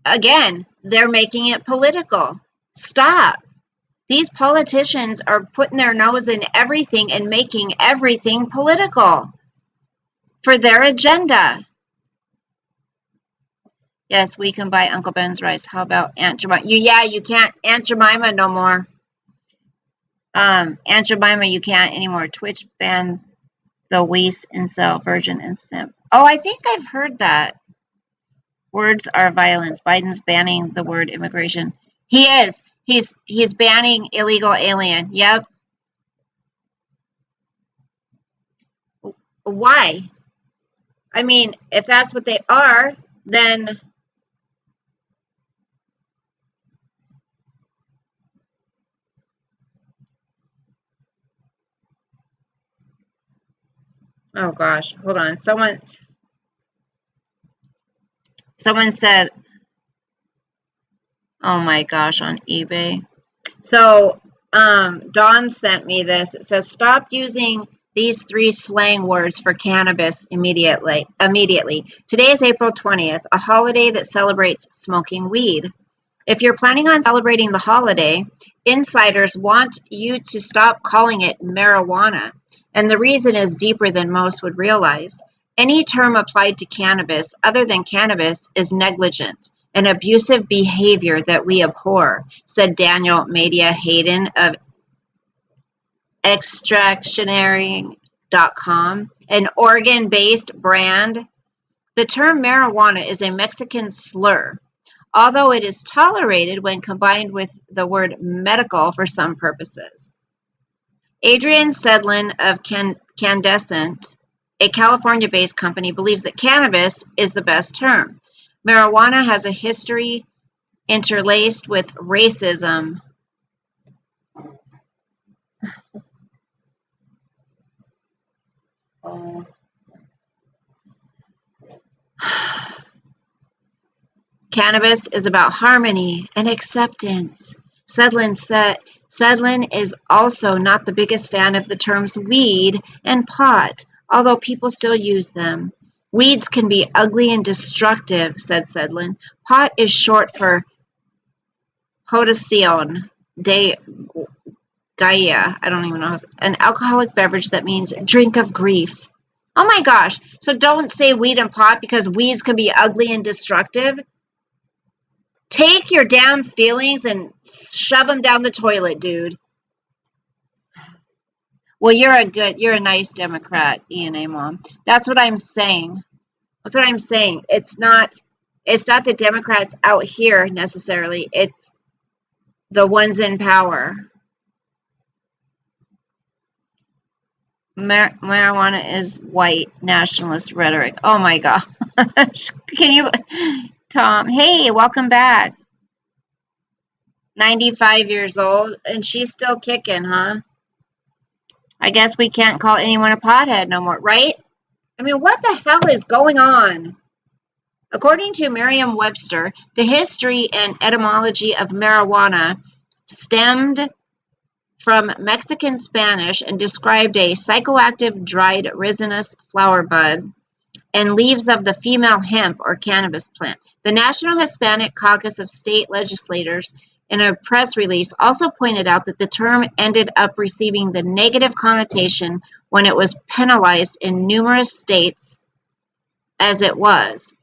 again, they're making it political. Stop. These politicians are putting their nose in everything and making everything political for their agenda. Yes, we can buy Uncle Ben's rice. How about Aunt Jemima? Yeah, you can't. Aunt Jemima no more. Aunt Jemima, you can't anymore. Twitch banned the Weiss incel virgin and simp. Oh, I think I've heard that. Words are violence. Biden's banning the word immigration. He is. He's banning illegal alien. Yep. Why? I mean, if that's what they are, then oh gosh, hold on. Someone said, oh my gosh, on eBay. So Dawn sent me this. It says, stop using these 3 slang words for cannabis immediately. Today is April 20th, a holiday that celebrates smoking weed. If you're planning on celebrating the holiday, insiders want you to stop calling it marijuana. And the reason is deeper than most would realize. Any term applied to cannabis other than cannabis is negligent, an abusive behavior that we abhor, said Daniel Madia Hayden of Extractionary.com, an Oregon-based brand. The term marijuana is a Mexican slur, although it is tolerated when combined with the word medical for some purposes. Adrian Sedlin of Candescent, a California-based company, believes that cannabis is the best term. Marijuana has a history interlaced with racism. Cannabis is about harmony and acceptance. Sedlin is also not the biggest fan of the terms weed and pot, although people still use them. Weeds can be ugly and destructive, said Sedlin. Pot is short for Potassione de Gaia. I don't even know. An alcoholic beverage that means drink of grief. Oh my gosh. So don't say weed and pot because weeds can be ugly and destructive. Take your damn feelings and shove them down the toilet, dude. Well, you're a nice Democrat, ENA mom. That's what I'm saying. That's what I'm saying. It's not the Democrats out here necessarily. It's the ones in power. Marijuana is white nationalist rhetoric. Oh my gosh. Can you, Tom? Hey, welcome back. 95 years old, and she's still kicking, huh? I guess we can't call anyone a pothead no more, right? I mean, what the hell is going on? According to Merriam-Webster, the history and etymology of marijuana stemmed from Mexican Spanish and described a psychoactive dried resinous flower bud and leaves of the female hemp or cannabis plant. The National Hispanic Caucus of State Legislators, in a press release, also pointed out that the term ended up receiving the negative connotation when it was penalized in numerous states as it was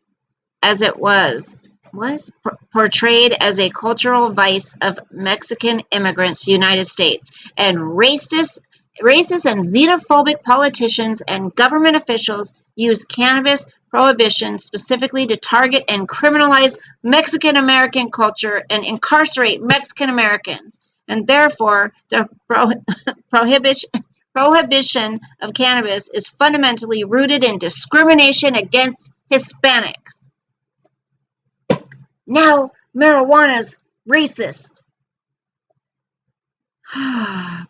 portrayed as a cultural vice of Mexican immigrants to the United States, and racist and xenophobic politicians and government officials use cannabis prohibition specifically to target and criminalize Mexican American culture and incarcerate Mexican Americans, and therefore the prohibition of cannabis is fundamentally rooted in discrimination against Hispanics. Now marijuana's racist.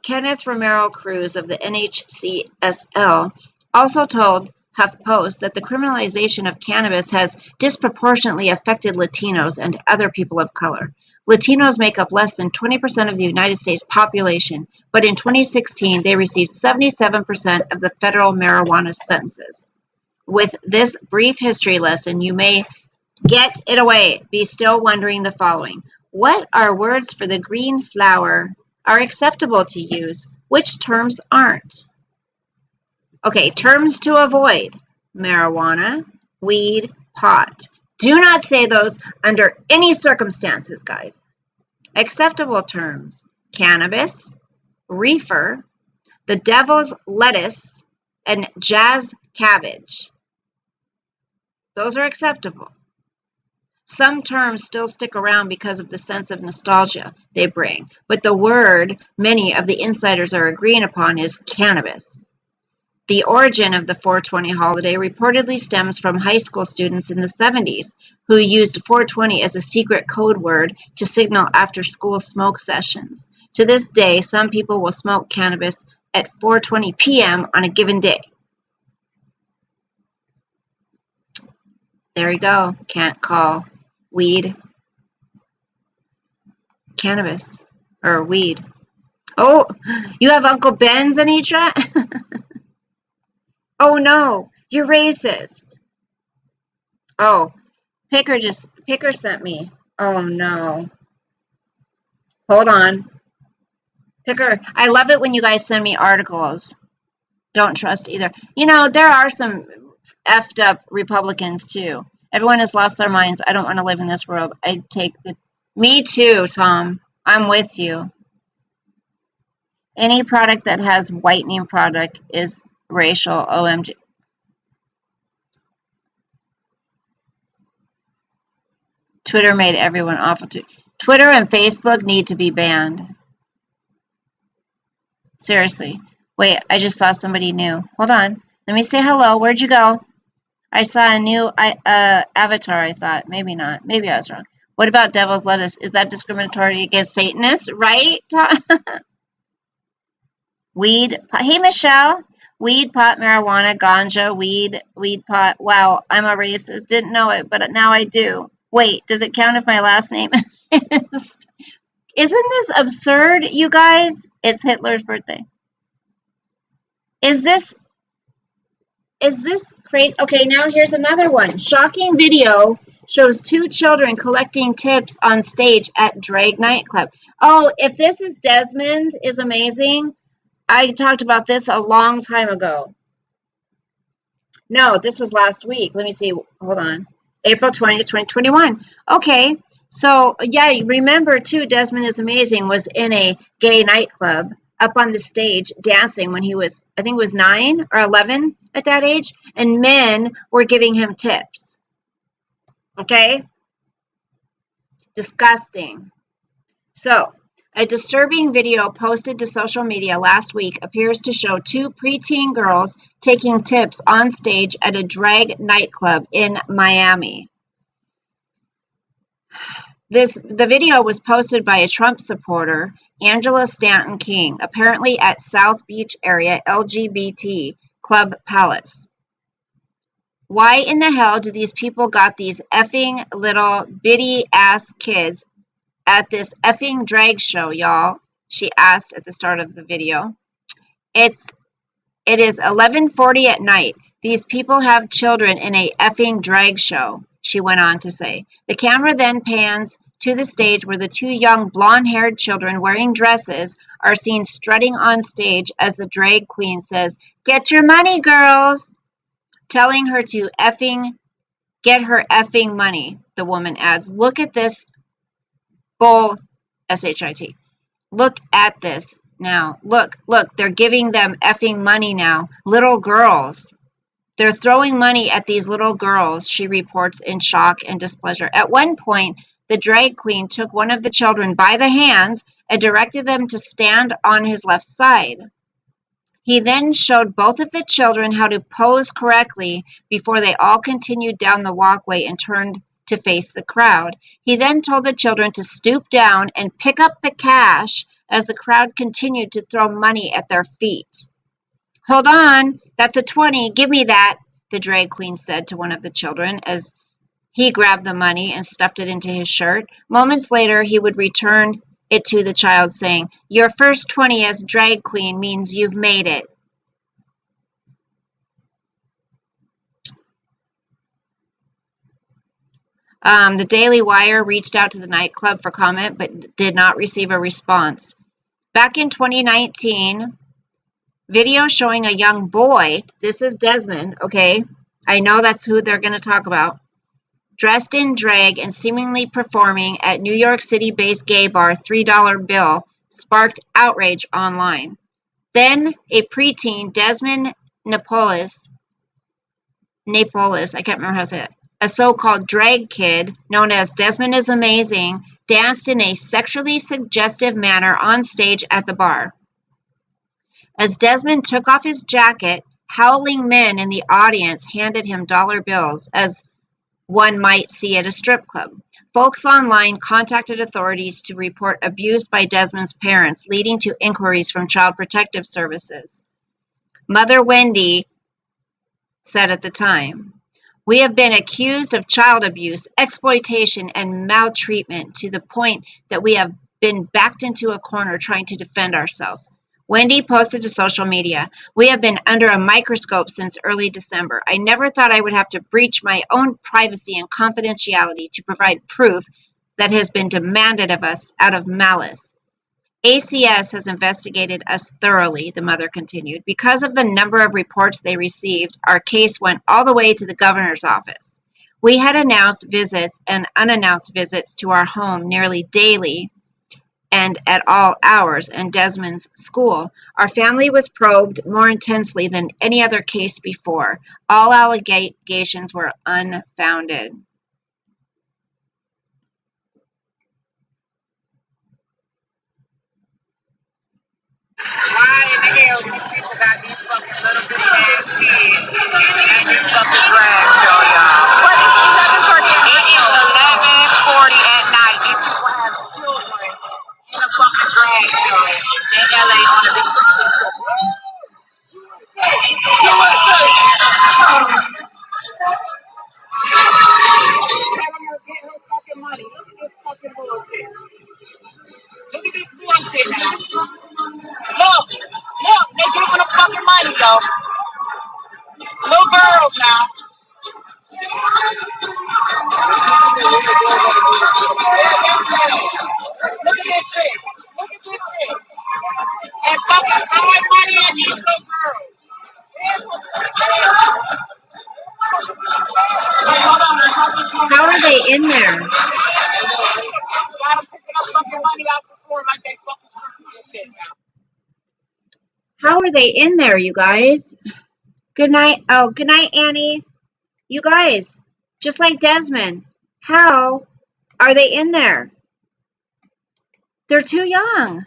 Kenneth Romero Cruz of the NHCSL also told HuffPost that the criminalization of cannabis has disproportionately affected Latinos and other people of color. Latinos make up less than 20% of the United States population, but in 2016 they received 77% of the federal marijuana sentences. With this brief history lesson, you may get it away. Be still wondering the following. What are words for the green flower are acceptable to use? Which terms aren't? Okay, terms to avoid. Marijuana, weed, pot. Do not say those under any circumstances, guys. Acceptable terms. Cannabis, reefer, the devil's lettuce, and jazz cabbage. Those are acceptable. Some terms still stick around because of the sense of nostalgia they bring, but the word many of the insiders are agreeing upon is cannabis. The origin of the 420 holiday reportedly stems from high school students in the 70s who used 420 as a secret code word to signal after-school smoke sessions. To this day, some people will smoke cannabis at 4:20 p.m. on a given day. There you go. Can't call weed cannabis or weed. Oh, you have Uncle Ben's, Anitra? Oh no, you're racist. Oh, Picker sent me. Oh no. Hold on. Picker, I love it when you guys send me articles. Don't trust either. You know, there are some effed up Republicans too. Everyone has lost their minds. I don't want to live in this world. Me too, Tom. I'm with you. Any product that has whitening product is racial. OMG. Twitter made everyone awful too. Twitter and Facebook need to be banned. Seriously. Wait, I just saw somebody new. Hold on. Let me say hello. Where'd you go? I saw a new avatar, I thought. Maybe not. Maybe I was wrong. What about devil's lettuce? Is that discriminatory against Satanists? Right? Weed. Hey, Michelle. Weed, pot, marijuana, ganja, weed, pot. Wow, I'm a racist. Didn't know it, but now I do. Wait, does it count if my last name is... Isn't this absurd, you guys? It's Hitler's birthday. Is this crazy? Okay, now here's another one. Shocking video shows 2 children collecting tips on stage at drag nightclub. Oh, if this is Desmond is amazing. I talked about this a long time ago. No, this was last week. Let me see. Hold on. April 20th, 2021. Okay. So, yeah, you remember, too, Desmond is Amazing was in a gay nightclub up on the stage dancing when he was, I think it was 9 or 11 at that age, and men were giving him tips. Okay? Disgusting. So, a disturbing video posted to social media last week appears to show 2 preteen girls taking tips on stage at a drag nightclub in Miami. The video was posted by a Trump supporter, Angela Stanton King, apparently at South Beach area LGBT Club Palace. Why in the hell do these people got these effing little bitty ass kids at this effing drag show, y'all? She asked at the start of the video. It is 11:40 at night. These people have children in a effing drag show, she went on to say. The camera then pans to the stage where the two young blonde-haired children wearing dresses are seen strutting on stage as the drag queen says, "Get your money, girls," telling her to effing get her effing money. The woman adds, "Look at this bull, S-H-I-T. Look at this now. Look, they're giving them effing money now. Little girls. They're throwing money at these little girls," she reports in shock and displeasure. At one point, the drag queen took one of the children by the hands and directed them to stand on his left side. He then showed both of the children how to pose correctly before they all continued down the walkway and turned to face the crowd. He then told the children to stoop down and pick up the cash as the crowd continued to throw money at their feet. "Hold on, that's a 20, give me that," the drag queen said to one of the children as he grabbed the money and stuffed it into his shirt. Moments later, he would return it to the child, saying, "Your first 20 as drag queen means you've made it." The Daily Wire reached out to the nightclub for comment, but did not receive a response. Back in 2019, video showing a young boy, this is Desmond, okay? I know that's who they're going to talk about, dressed in drag and seemingly performing at New York City-based gay bar $3 Bill, sparked outrage online. Then a preteen, Desmond Napoles, I can't remember how to say it, a so-called drag kid known as Desmond is Amazing, danced in a sexually suggestive manner on stage at the bar. As Desmond took off his jacket, howling men in the audience handed him dollar bills, as one might see at a strip club. Folks online contacted authorities to report abuse by Desmond's parents, leading to inquiries from Child Protective Services. Mother Wendy said at the time, "We have been accused of child abuse, exploitation, and maltreatment to the point that we have been backed into a corner trying to defend ourselves." Wendy posted to social media, "We have been under a microscope since early December. I never thought I would have to breach my own privacy and confidentiality to provide proof that has been demanded of us out of malice. ACS has investigated us thoroughly," the mother continued. "Because of the number of reports they received, our case went all the way to the governor's office. We had announced visits and unannounced visits to our home nearly daily and at all hours in Desmond's school. Our family was probed more intensely than any other case before. All allegations were unfounded." Why in the hell these people got these fucking little bitty ass kids at this fucking drag show, y'all? What is 11:40 at night? It is 11:40 at night. These people have children in a fucking drag show in LA on a big successful. USA! Telling her get her fucking money. Look at this fucking bullshit. Look at this bullshit now. Look, they giving them fucking money, yo. Little girls now. Look at this shit. Look at this shit. And fucking throwing money at these little girls. How are they in there? Got them picking up fucking money out the floor like they fucking strippers and shit now. How are they in there, you guys? Good night. Oh, good night, Annie. You guys, just like Desmond, how are they in there? They're too young.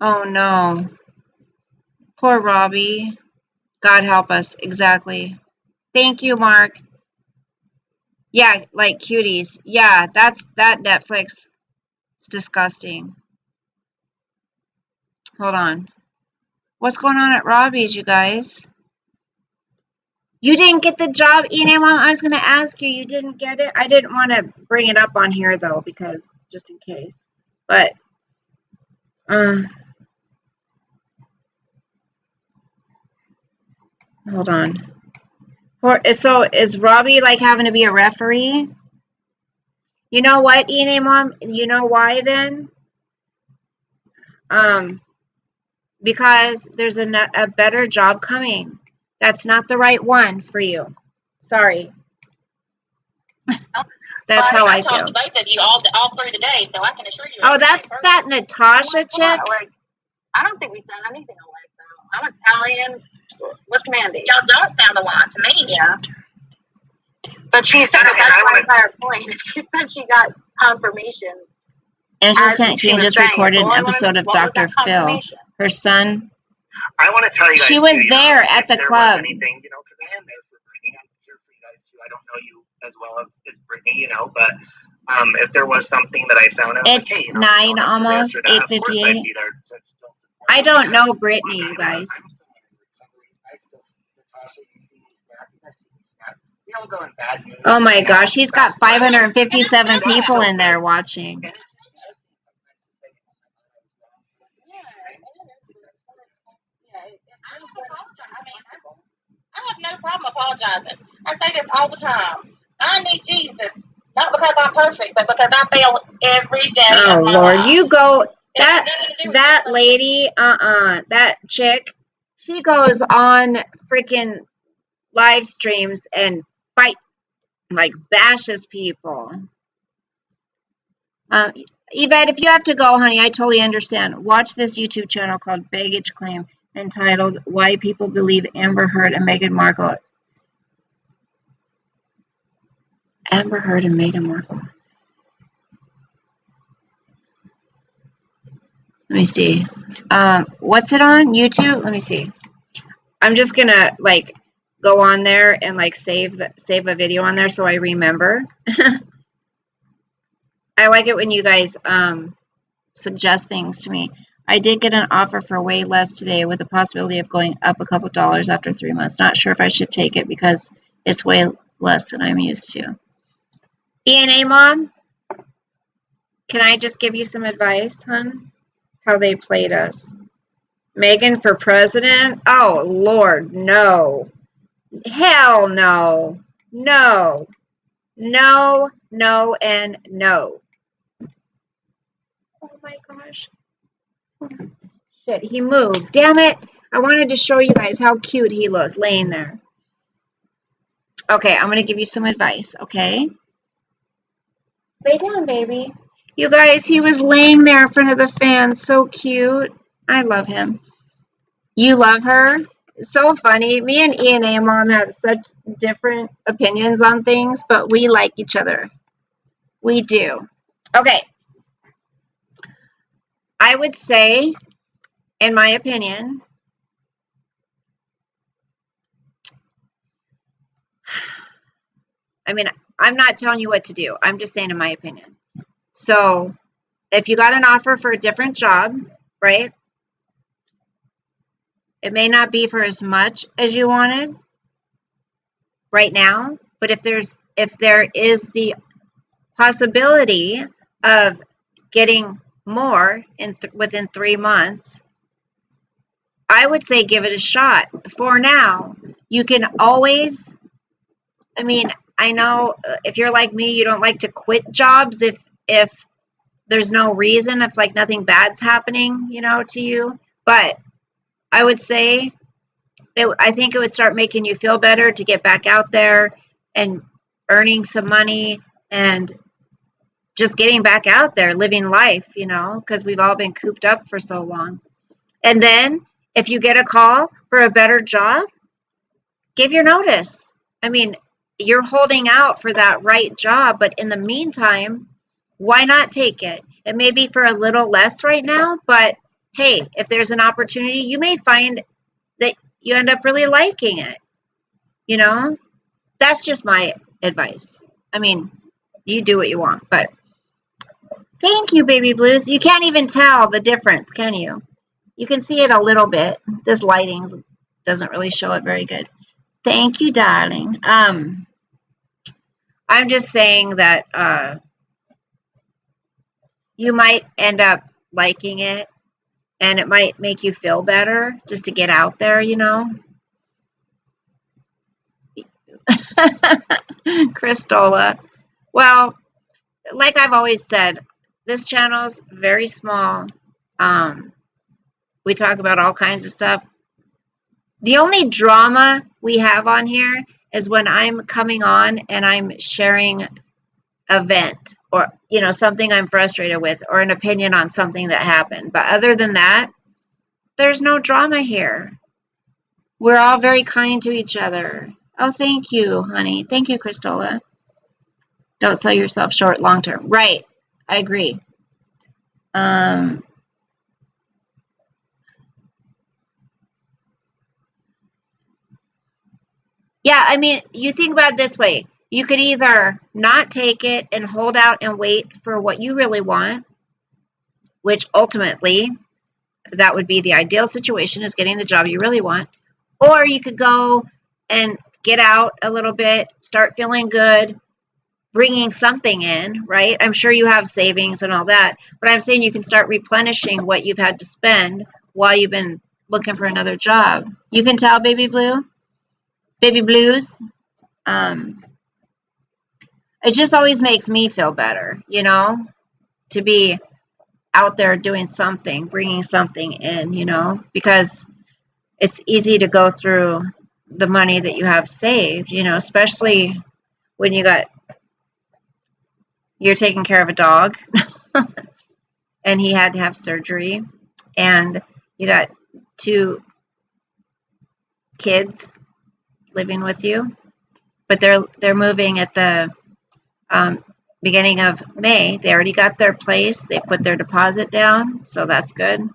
Oh no. Poor Robbie. God help us. Exactly. Thank you, Mark. Yeah, like cuties. Yeah, that Netflix. It's disgusting. Hold on. What's going on at Robbie's, you guys? You didn't get the job, Enam. I was going to ask you. You didn't get it. I didn't want to bring it up on here though, because just in case. But hold on. So is Robbie like having to be a referee? You know what, Enam? You know why then? Because there's a better job coming. That's not the right one for you. Sorry. That's how I feel. I told both of you all through the day, so I can assure you. Oh, that's that Natasha chick? Like, I don't think we sound anything alike, though. I'm Italian. What's Mandy? Y'all don't sound alike to me. Yeah. But she said that's my entire point. She said she got confirmation. Angela St. Jean just recorded an episode of Dr. Phil. Her son. I want to tell you guys. She was there at the club. Anything, you know, because I am there for Brittany. I'm here for you guys too. I don't know you as well as Brittany, you know, but if there was something that I found out, it's like, hey, you know, 9 almost, 8:58. I don't know Brittany, you guys. Oh my gosh, he's got 557 people in there watching. I have no problem apologizing. I say this all the time. I need Jesus, not because I'm perfect, but because I fail every day. Oh Lord, you go that lady, that chick, she goes on freaking live streams and like bashes people. Yvette, if you have to go, honey, I totally understand. Watch this YouTube channel called Baggage Claim, entitled Why People Believe Amber Heard and Meghan Markle. Amber Heard and Meghan Markle. Let me see. What's it on? YouTube? Let me see. I'm just gonna like go on there and like save a video on there so I remember. I like it when you guys suggest things to me. I did get an offer for way less today with the possibility of going up a couple dollars after 3 months. Not sure if I should take it because it's way less than I'm used to. ENA Mom, can I just give you some advice, hon? How they played us. Meghan for president? Oh, Lord, no. Hell no. No. No, no, and no. Oh my gosh. Shit, he moved. Damn it. I wanted to show you guys how cute he looked laying there. Okay, I'm going to give you some advice, okay? Lay down, baby. You guys, he was laying there in front of the fan. So cute. I love him. You love her? So funny. Me and ENA Mom have such different opinions on things, but we like each other. We do. Okay. I would say, in my opinion, I mean, I'm not telling you what to do. I'm just saying in my opinion. So, if you got an offer for a different job, right? It may not be for as much as you wanted right now, but if there is the possibility of getting more within 3 months, I would say give it a shot. For now, you can always, I mean, I know if you're like me, you don't like to quit jobs if there's no reason, if like nothing bad's happening, you know, to you. But I would say, I think it would start making you feel better to get back out there and earning some money and just getting back out there, living life, you know, because we've all been cooped up for so long. And then if you get a call for a better job, give your notice. I mean, you're holding out for that right job, but in the meantime, why not take it? It may be for a little less right now, but hey, if there's an opportunity, you may find that you end up really liking it. You know, that's just my advice. I mean, you do what you want, but thank you, Baby Blues. You can't even tell the difference, can you? You can see it a little bit. This lighting doesn't really show it very good. Thank you, darling. I'm just saying that you might end up liking it, and it might make you feel better just to get out there, you know. Christola. Well, like I've always said, this channel's very small. We talk about all kinds of stuff. The only drama we have on here is when I'm coming on and I'm sharing an event or, you know, something I'm frustrated with or an opinion on something that happened. But other than that, there's no drama here. We're all very kind to each other. Oh, thank you, honey. Thank you, Christola. Don't sell yourself short long term. Right. I agree. Yeah, I mean, you think about it this way. You could either not take it and hold out and wait for what you really want, which ultimately that would be the ideal situation, is getting the job you really want. Or you could go and get out a little bit, start feeling good, bringing something in, right? I'm sure you have savings and all that, but I'm saying you can start replenishing what you've had to spend while you've been looking for another job. You can tell, Baby Blue? Baby Blues? It just always makes me feel better, you know, to be out there doing something, bringing something in, you know, because it's easy to go through the money that you have saved, you know, especially when you're taking care of a dog and he had to have surgery and you got 2 kids living with you, but they're moving at the beginning of May. They already got their place. They put their deposit down, so that's good.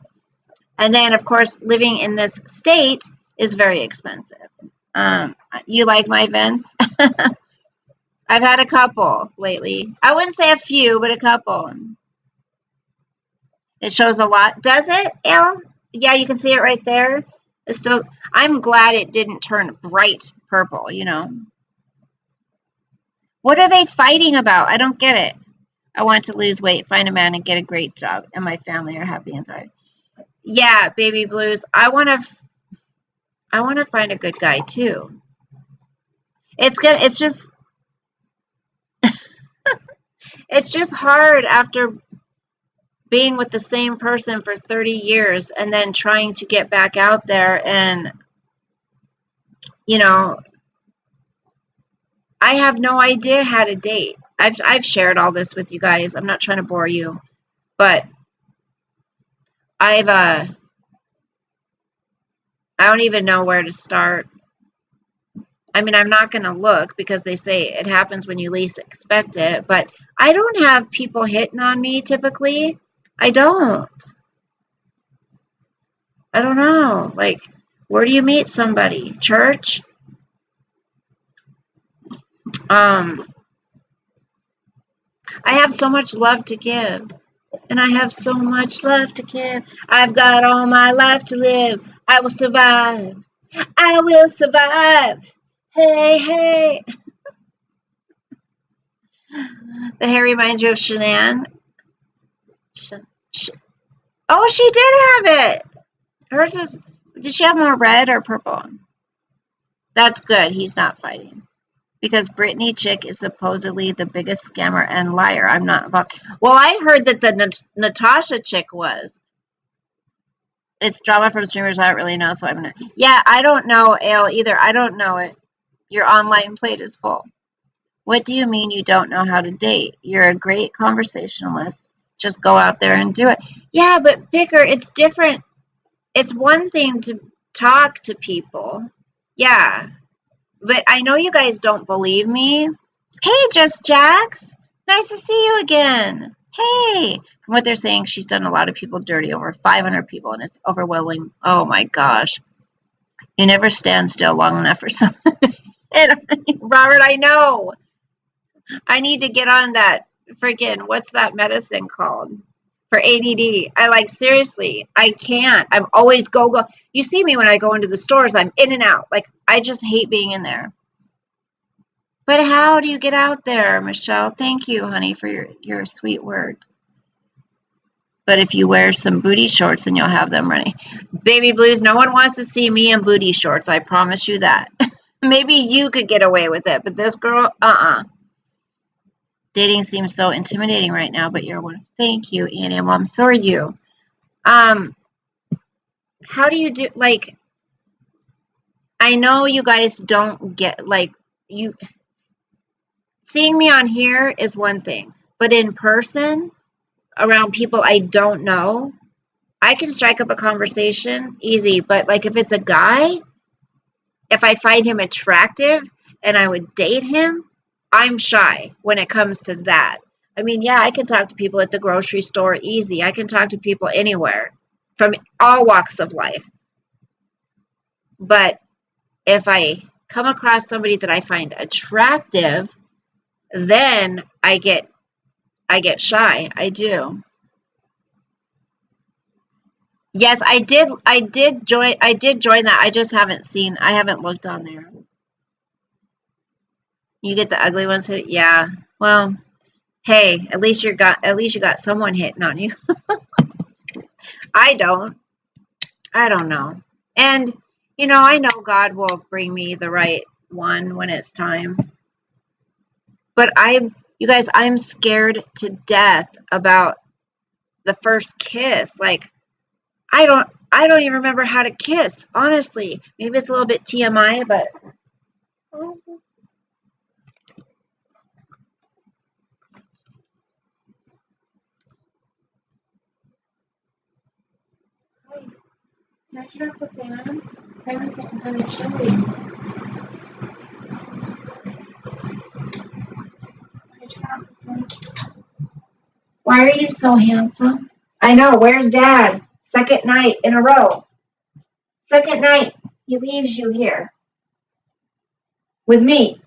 And then, of course, living in this state is very expensive. You like my vents? I've had a couple lately. I wouldn't say a few, but a couple. It shows a lot. Does it, Elle? Yeah, you can see it right there. It's still. I'm glad it didn't turn bright purple, you know. What are they fighting about? I don't get it. I want to lose weight, find a man, and get a great job, and my family are happy and thriving. Yeah, Baby Blues. I want to find a good guy too. It's good. It's just it's just hard after being with the same person for 30 years and then trying to get back out there and, you know, I have no idea how to date. I've shared all this with you guys. I'm not trying to bore you, but I don't even know where to start. I mean, I'm not going to look because they say it happens when you least expect it, but I don't have people hitting on me typically. I don't know. Like, where do you meet somebody? Church? I have so much love to give. And I have so much love to give. I've got all my life to live. I will survive. I will survive. Hey, hey. The hair reminds you of Shanann. Oh, she did have it. Hers was, did she have more red or purple? That's good. He's not fighting. Because Brittany Chick is supposedly the biggest scammer and liar. I'm not involved. Well, I heard that the Natasha Chick was. It's drama from streamers I don't really know, so I'm gonna. Yeah, I don't know, Ale, either. I don't know it. Your online plate is full. What do you mean you don't know how to date? You're a great conversationalist. Just go out there and do it. Yeah, but Picker, it's different. It's one thing to talk to people. Yeah. But I know you guys don't believe me. Hey, Just Jax. Nice to see you again. Hey. From what they're saying, she's done a lot of people dirty, over 500 people, and it's overwhelming. Oh, my gosh. You never stand still long enough for someone. Robert, I know. I need to get on that freaking, what's that medicine called? For ADD. I like, seriously, I can't. I'm always go. You see me when I go into the stores, I'm in and out. Like, I just hate being in there. But how do you get out there, Michelle? Thank you, honey, for your sweet words. But if you wear some booty shorts, then you'll have them ready. Baby Blues, no one wants to see me in booty shorts. I promise you that. Maybe you could get away with it, but this girl, Dating seems so intimidating right now, but you're one. Thank you, Annie. Mom, so are you. How do you do, like, I know you guys don't get, like, you, seeing me on here is one thing, but in person, around people I don't know, I can strike up a conversation easy, but like if it's a guy, if I find him attractive and I would date him, I'm shy when it comes to that. I mean, yeah, I can talk to people at the grocery store easy. I can talk to people anywhere from all walks of life. But if I come across somebody that I find attractive, then I get shy. I do. Yes, I did join that. I just haven't looked on there. You get the ugly ones hit. Yeah. Well, hey, at least you got someone hitting on you. I don't know. And I know God will bring me the right one when it's time. But you guys, I'm scared to death about the first kiss. Like, I don't even remember how to kiss, honestly. Maybe it's a little bit TMI, but can I turn off the fan? I was getting kind of chilly. Why are you so handsome? I know. Where's Dad? Second night in a row. Second night he leaves you here with me.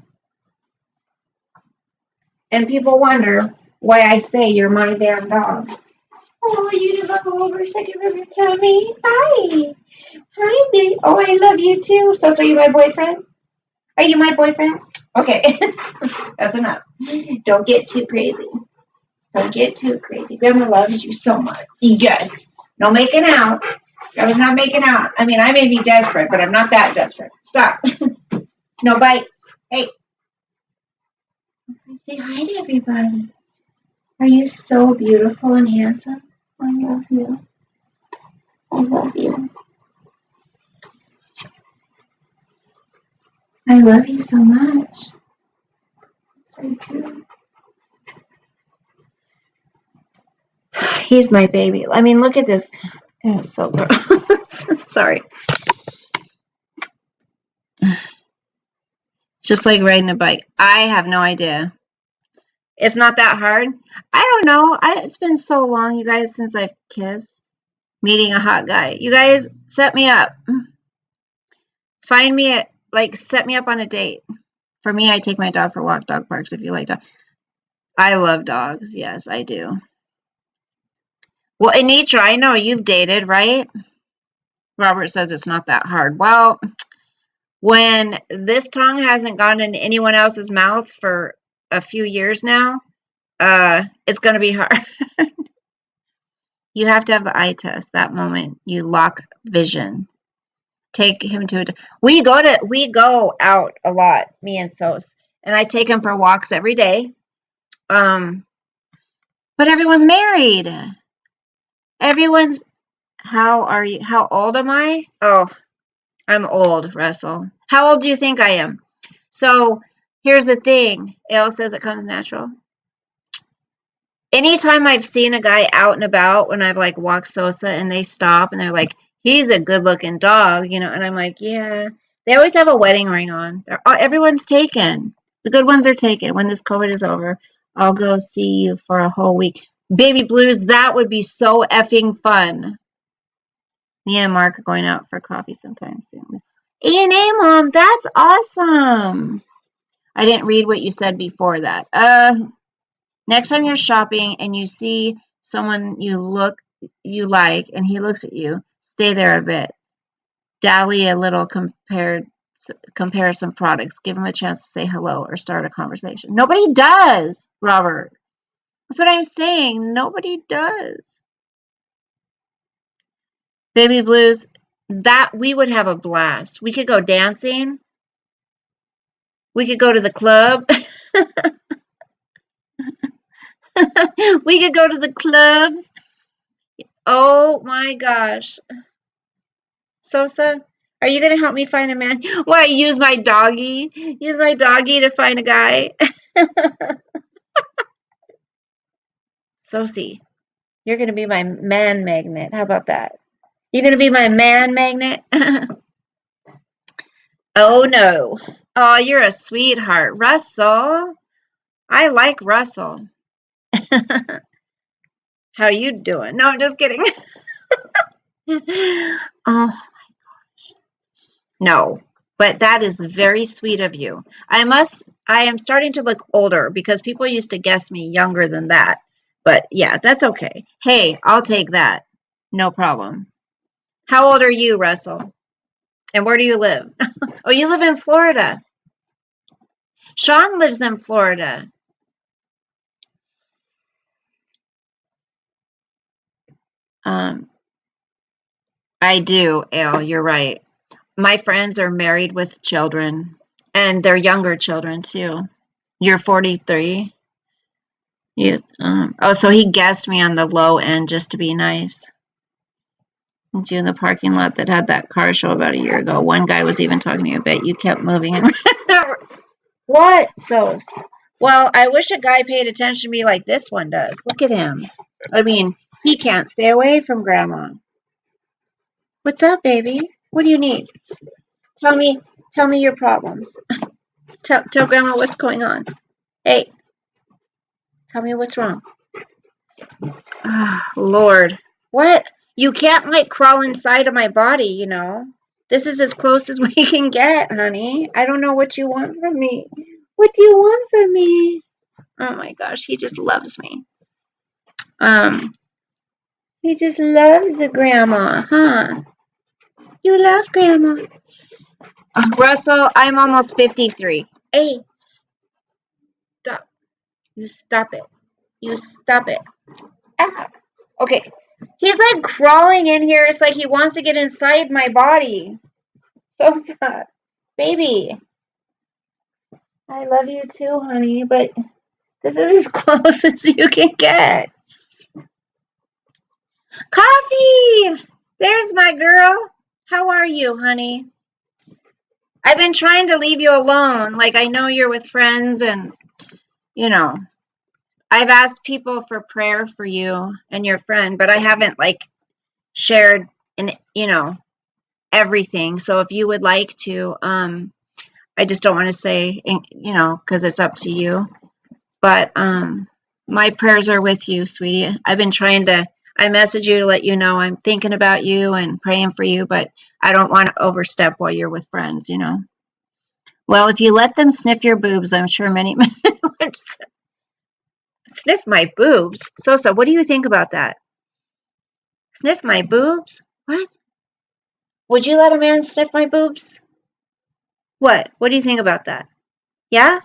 And people wonder why I say you're my damn dog. Oh, you didn't look over so you rub your tummy. Hi. Hi, baby. Oh, I love you too. So are you my boyfriend? Are you my boyfriend? Okay. That's enough. Don't get too crazy. Don't get too crazy. Grandma loves you so much. Yes. No making out. I was not making out. I mean, I may be desperate, but I'm not that desperate. Stop. No bites. Hey. Say hi to everybody. Are you so beautiful and handsome? I love you. I love you. I love you so much. So true. He's my baby. I mean, look at this. It's so gross. Sorry. It's just like riding a bike. I have no idea. It's not that hard. I don't know. It's been so long, you guys, since I've kissed. Meeting a hot guy. You guys, set me up. Find me set me up on a date. For me, I take my dog for walk dog parks if you like dogs. I love dogs. Yes, I do. Well, Anitra, I know you've dated, right? Robert says it's not that hard. Well, when this tongue hasn't gone in anyone else's mouth for a few years now, it's going to be hard. You have to have the eye test. That moment you lock vision. Take him to we go out a lot, me and Sos, and I take him for walks every day. But everyone's married. How old am I? Oh, I'm old, Russell. How old do you think I am? So here's the thing. Ale says it comes natural. Anytime I've seen a guy out and about when I've walked Sosa and they stop and they're like, he's a good looking dog, and I'm like, yeah. They always have a wedding ring on. Everyone's taken. The good ones are taken. When this COVID is over, I'll go see you for a whole week. Baby Blues, that would be so effing fun. Me and Mark are going out for coffee sometime soon. A&A, Mom, that's awesome. I didn't read what you said before that. Next time you're shopping and you see someone you like and he looks at you, stay there a bit. Dally a little, compare some products. Give him a chance to say hello or start a conversation. Nobody does, Robert. That's what I'm saying. Nobody does. Baby Blues, that we would have a blast. We could go dancing. We could go to the club. We could go to the clubs. Oh my gosh. Sosa, are you going to help me find a man? Why, use my doggy? Use my doggy to find a guy? Sosie, you're going to be my man magnet. How about that? You're going to be my man magnet? Oh, no. Oh, you're a sweetheart. Russell. I like Russell. How you doing? No, I'm just kidding. Oh, no, but that is very sweet of you. I am starting to look older because people used to guess me younger than that. But yeah, that's okay. Hey, I'll take that. No problem. How old are you, Russell? And where do you live? Oh, you live in Florida. Sean lives in Florida. I do, Ale, you're right. My friends are married with children, and they're younger children too. You're 43? Oh, so he guessed me on the low end just to be nice. You in the parking lot that had that car show about a year ago. One guy was even talking to you a bit. You kept moving. What, Sos? Well, I wish a guy paid attention to me like this one does. Look at him. I mean, he can't stay away from Grandma. What's up, baby? What do you need? Tell me your problems. Tell Grandma what's going on. Hey, tell me what's wrong. Ah, Lord. What? You can't, like, crawl inside of my body, you know. This is as close as we can get, honey. I don't know what you want from me. What do you want from me? Oh, my gosh. He just loves me. He just loves the Grandma, huh? You love Grandma. Russell, I'm almost 53. Hey, stop. You stop it. You stop it. Ah. Okay. He's like crawling in here. It's like he wants to get inside my body. So sad. Baby. I love you too, honey, but this is as close as you can get. Coffee! There's my girl. How are you, honey? I've been trying to leave you alone. Like, I know you're with friends and, you know, I've asked people for prayer for you and your friend, but I haven't, like, shared, everything. So if you would like to, I just don't want to say, because it's up to you. But my prayers are with you, sweetie. I've been I message you to let you know I'm thinking about you and praying for you, but I don't want to overstep while you're with friends, Well, if you let them sniff your boobs, I'm sure many men would sniff my boobs. Sosa, what do you think about that? Sniff my boobs? What? Would you let a man sniff my boobs? What? What do you think about that? Yeah?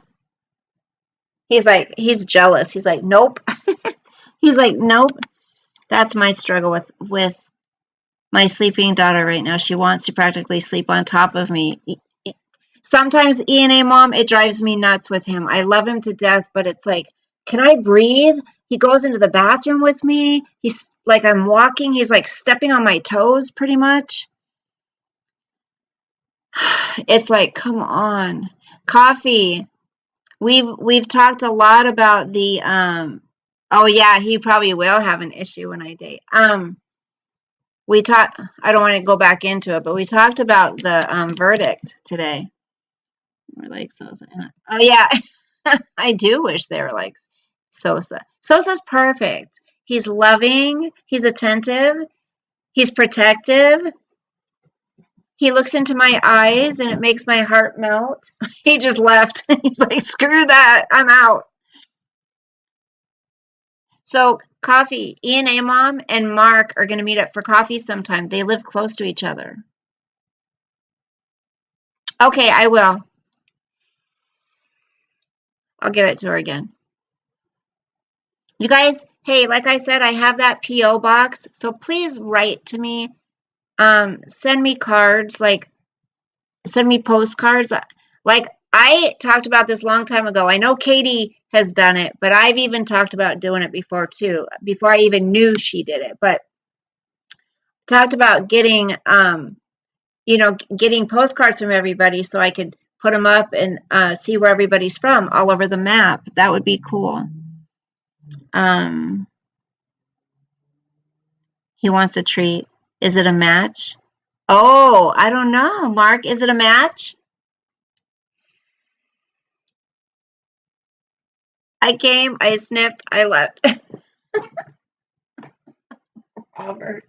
He's jealous. He's like, nope. He's like, nope. That's my struggle with my sleeping daughter right now. She wants to practically sleep on top of me. Sometimes, ENA Mom, it drives me nuts with him. I love him to death, but it's like, can I breathe? He goes into the bathroom with me. He's like, I'm walking. He's like stepping on my toes pretty much. It's like, come on. Coffee. We've talked a lot about the oh yeah, he probably will have an issue when I date. I don't want to go back into it, but we talked about the verdict today. We're like Sosa. Oh yeah. I do wish they were like Sosa. Sosa's perfect. He's loving, he's attentive, he's protective. He looks into my eyes and it makes my heart melt. He just left. He's like, screw that. I'm out. So, coffee. Ian Amom and Mark are going to meet up for coffee sometime. They live close to each other. Okay, I will. I'll give it to her again. You guys, hey, like I said, I have that P.O. box. So please write to me. Send me cards, like send me postcards. Like I talked about this a long time ago. I know Katie has done it, but I've even talked about doing it before too, before I even knew she did it. But talked about getting, getting postcards from everybody so I could put them up and see where everybody's from all over the map. That would be cool. He wants a treat. Is it a match? Oh, I don't know, Mark. Is it a match? I came, I sniffed, I left. Albert.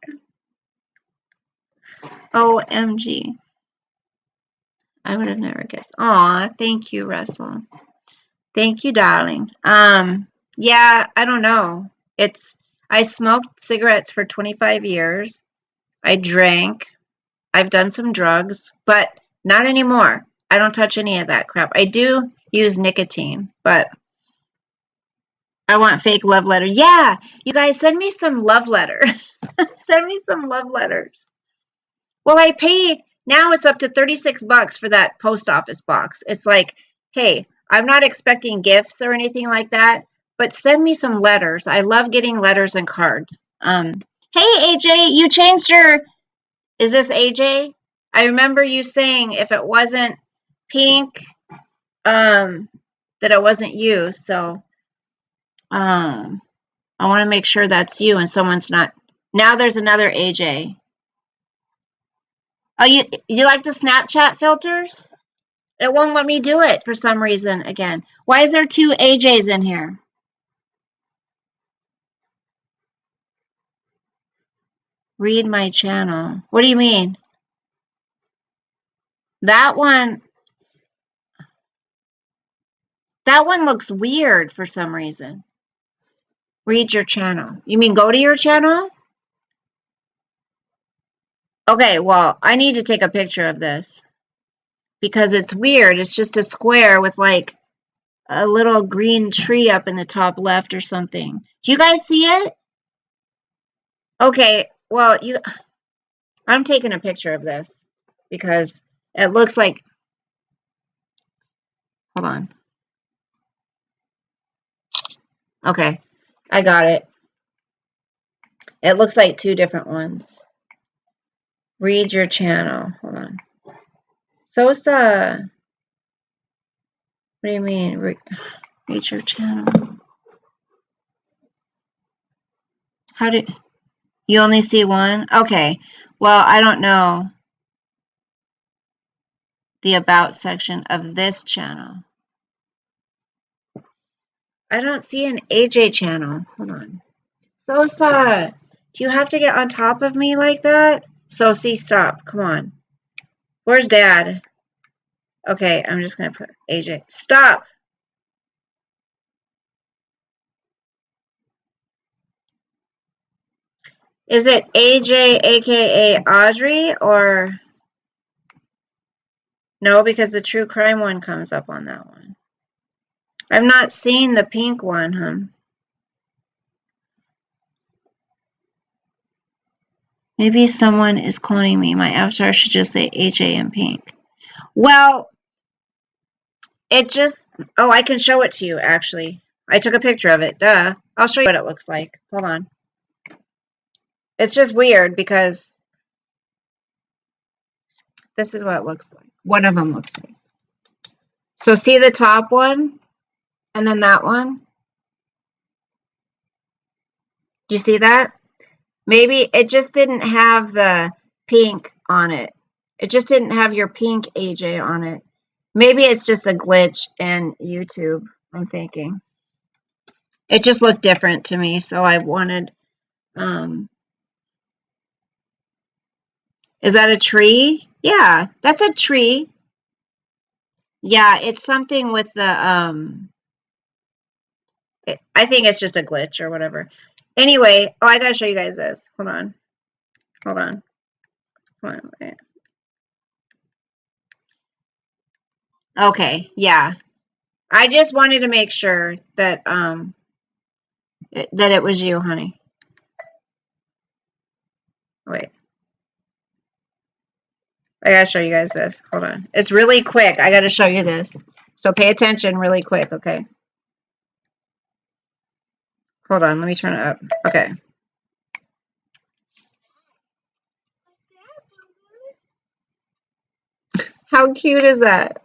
OMG. I would have never guessed. Aw, thank you, Russell. Thank you, darling. Yeah, I don't know. I smoked cigarettes for 25 years. I drank. I've done some drugs, but not anymore. I don't touch any of that crap. I do use nicotine, but I want fake love letter. Yeah, you guys send me some love letter. Send me some love letters. Well, I pay now it's up to $36 for that post office box. It's like, hey, I'm not expecting gifts or anything like that, but send me some letters. I love getting letters and cards. Hey AJ, you changed your Is this AJ? I remember you saying if it wasn't pink, that it wasn't you. So I want to make sure that's you and someone's not. Now there's another AJ. Oh, you like the Snapchat filters? It won't let me do it for some reason again. Why is there two AJs in here? Read my channel. What do you mean? That one looks weird for some reason. Read your channel. You mean go to your channel? Okay, well, I need to take a picture of this because it's weird. It's just a square with like a little green tree up in the top left or something. Do you guys see it? Okay, well, I'm taking a picture of this because it looks like, hold on. Okay, I got it. It looks like two different ones. Read your channel. Hold on. Sosa. What do you mean? Read your channel. How do you only see one? Okay. Well, I don't know the about section of this channel. I don't see an AJ channel. Hold on. Sosa, do you have to get on top of me like that? Sosie, stop. Come on. Where's Dad? Okay, I'm just going to put AJ. Stop! Is it AJ, aka Audrey, or... No, because the true crime one comes up on that one. I'm not seeing the pink one, huh? Maybe someone is cloning me. My avatar should just say AJ in pink. Well, it just... Oh, I can show it to you, actually. I took a picture of it. Duh. I'll show you what it looks like. Hold on. It's just weird because this is what it looks like. One of them looks like. So see the top one? And then that one? Do you see that? Maybe it just didn't have the pink on it. It just didn't have your pink AJ on it. Maybe it's just a glitch in YouTube, I'm thinking. It just looked different to me, so I wanted... Is that a tree? Yeah, that's a tree. Yeah, it's something with the I think it's just a glitch or whatever. Anyway, oh, I gotta show you guys this. Hold on. Hold on. Hold on. Wait. Okay, yeah. I just wanted to make sure that that it was you, honey. Wait. I gotta show you guys this. Hold on. It's really quick. I gotta show you this. So pay attention really quick, okay? Hold on, let me turn it up. Okay. How cute is that?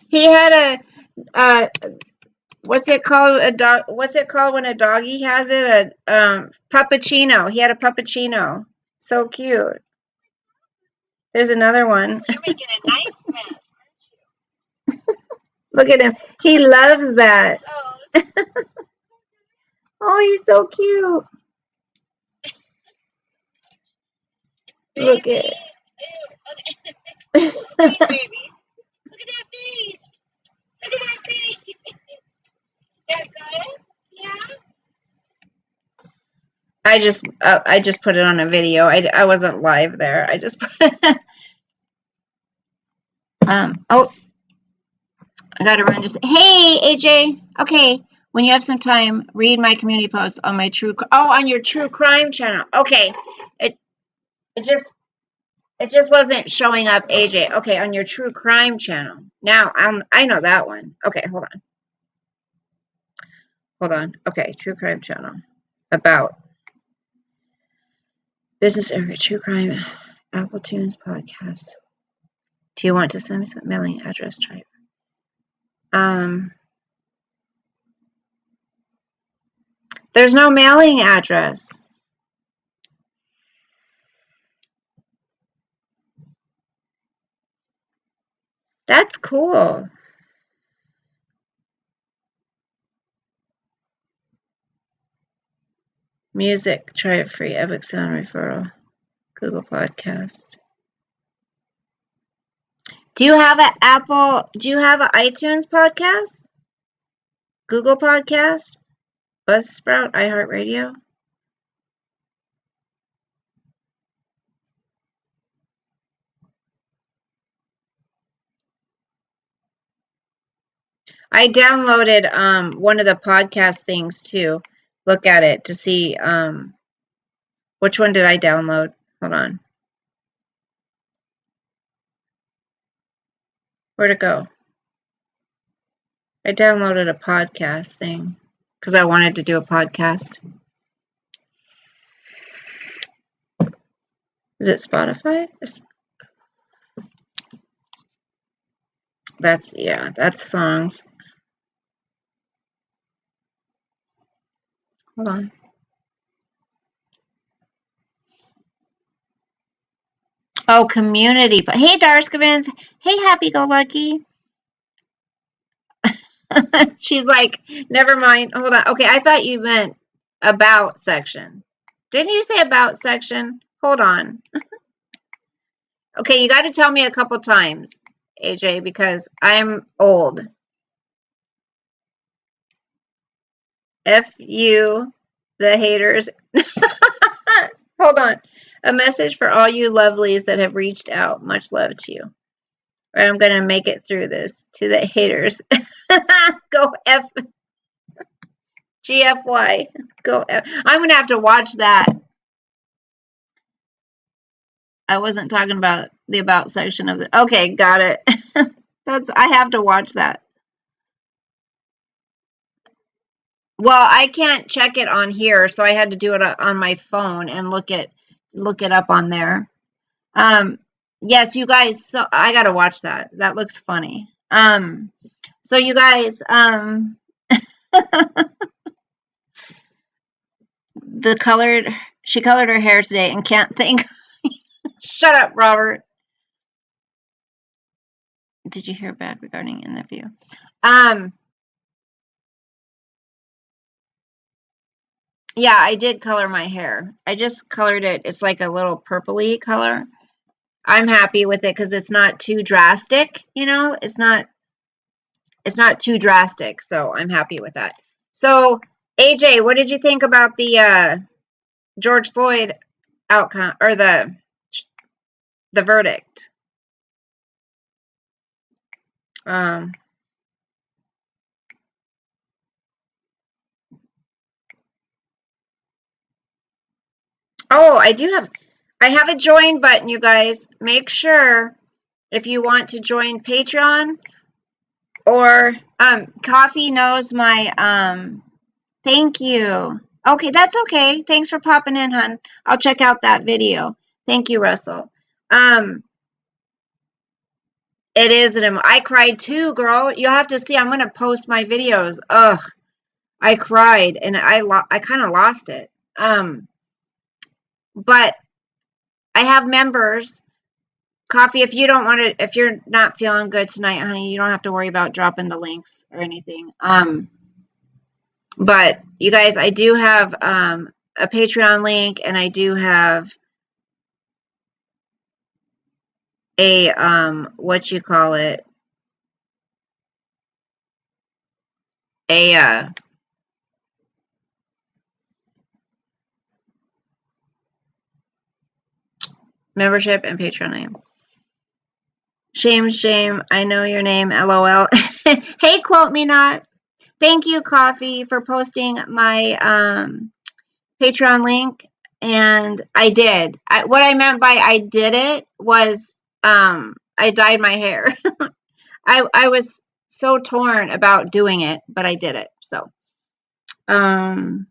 He had a what's it called? A dog. What's it called when a doggy has it? A puppuccino. He had a puppuccino. So cute. There's another one. You're making a nice mess, aren't you? Look at him. He loves that. Oh, he's so cute. Look at it. Baby. Look at that face. Look at that face. Is that good? Yeah. I just put it on a video. I wasn't live there. I just oh, I gotta run. Just hey AJ. Okay, when you have some time, read my community post on my on your true crime channel. Okay, it just wasn't showing up, AJ. Okay, on your true crime channel. Now I know that one. Okay, hold on. Okay, true crime channel about business area true crime Apple Tunes podcast. Do you want to send me some mailing address type? There's no mailing address. That's cool. Music, try it free. Epic Sound referral. Google Podcast. Do you have an Apple? Do you have an iTunes podcast? Google Podcast? Buzzsprout? iHeartRadio? I downloaded one of the podcast things too. Look at it to see which one did I download? Hold on. Where'd it go? I downloaded a podcast thing because I wanted to do a podcast. Is it Spotify? That's songs. Hold on. Oh, community. But hey, Darskavins. Hey, Happy Go Lucky. She's like, never mind. Hold on. Okay, I thought you meant about section. Didn't you say about section? Hold on. Okay, you got to tell me a couple times, AJ, because I'm old. F you, the haters. Hold on. A message for all you lovelies that have reached out. Much love to you. I'm going to make it through this. To the haters. Go F. GFY. Go F. I'm going to have to watch that. I wasn't talking about the about section of the. Okay, got it. I have to watch that. Well, I can't check it on here, so I had to do it on my phone and look it up on there. Yes, you guys. So I gotta watch that. That looks funny. So you guys. She colored her hair today and can't think. Shut up, Robert. Did you hear bad regarding in the view? Yeah, I did color my hair. I just colored it. It's like a little purpley color. I'm happy with it because it's not too drastic, you know? It's not too drastic, so I'm happy with that. So, AJ, what did you think about the George Floyd outcome or the verdict? Oh, I have a join button, you guys. Make sure if you want to join Patreon or Coffee knows my thank you. Okay, that's okay. Thanks for popping in, hon. I'll check out that video. Thank you, Russell. It is I cried too, girl. You'll have to see. I'm gonna post my videos. Ugh, I cried and I kind of lost it. But I have members. Coffee, if you don't want to, if you're not feeling good tonight, honey, you don't have to worry about dropping the links or anything. But you guys, I do have a Patreon link, and I do have a what you call it, a membership and Patreon name. Shame, I know your name, LOL. Hey, quote me not. Thank you, Coffee, for posting my Patreon link. And I did. What I meant by I did it was I dyed my hair. I was so torn about doing it, but I did it. So, good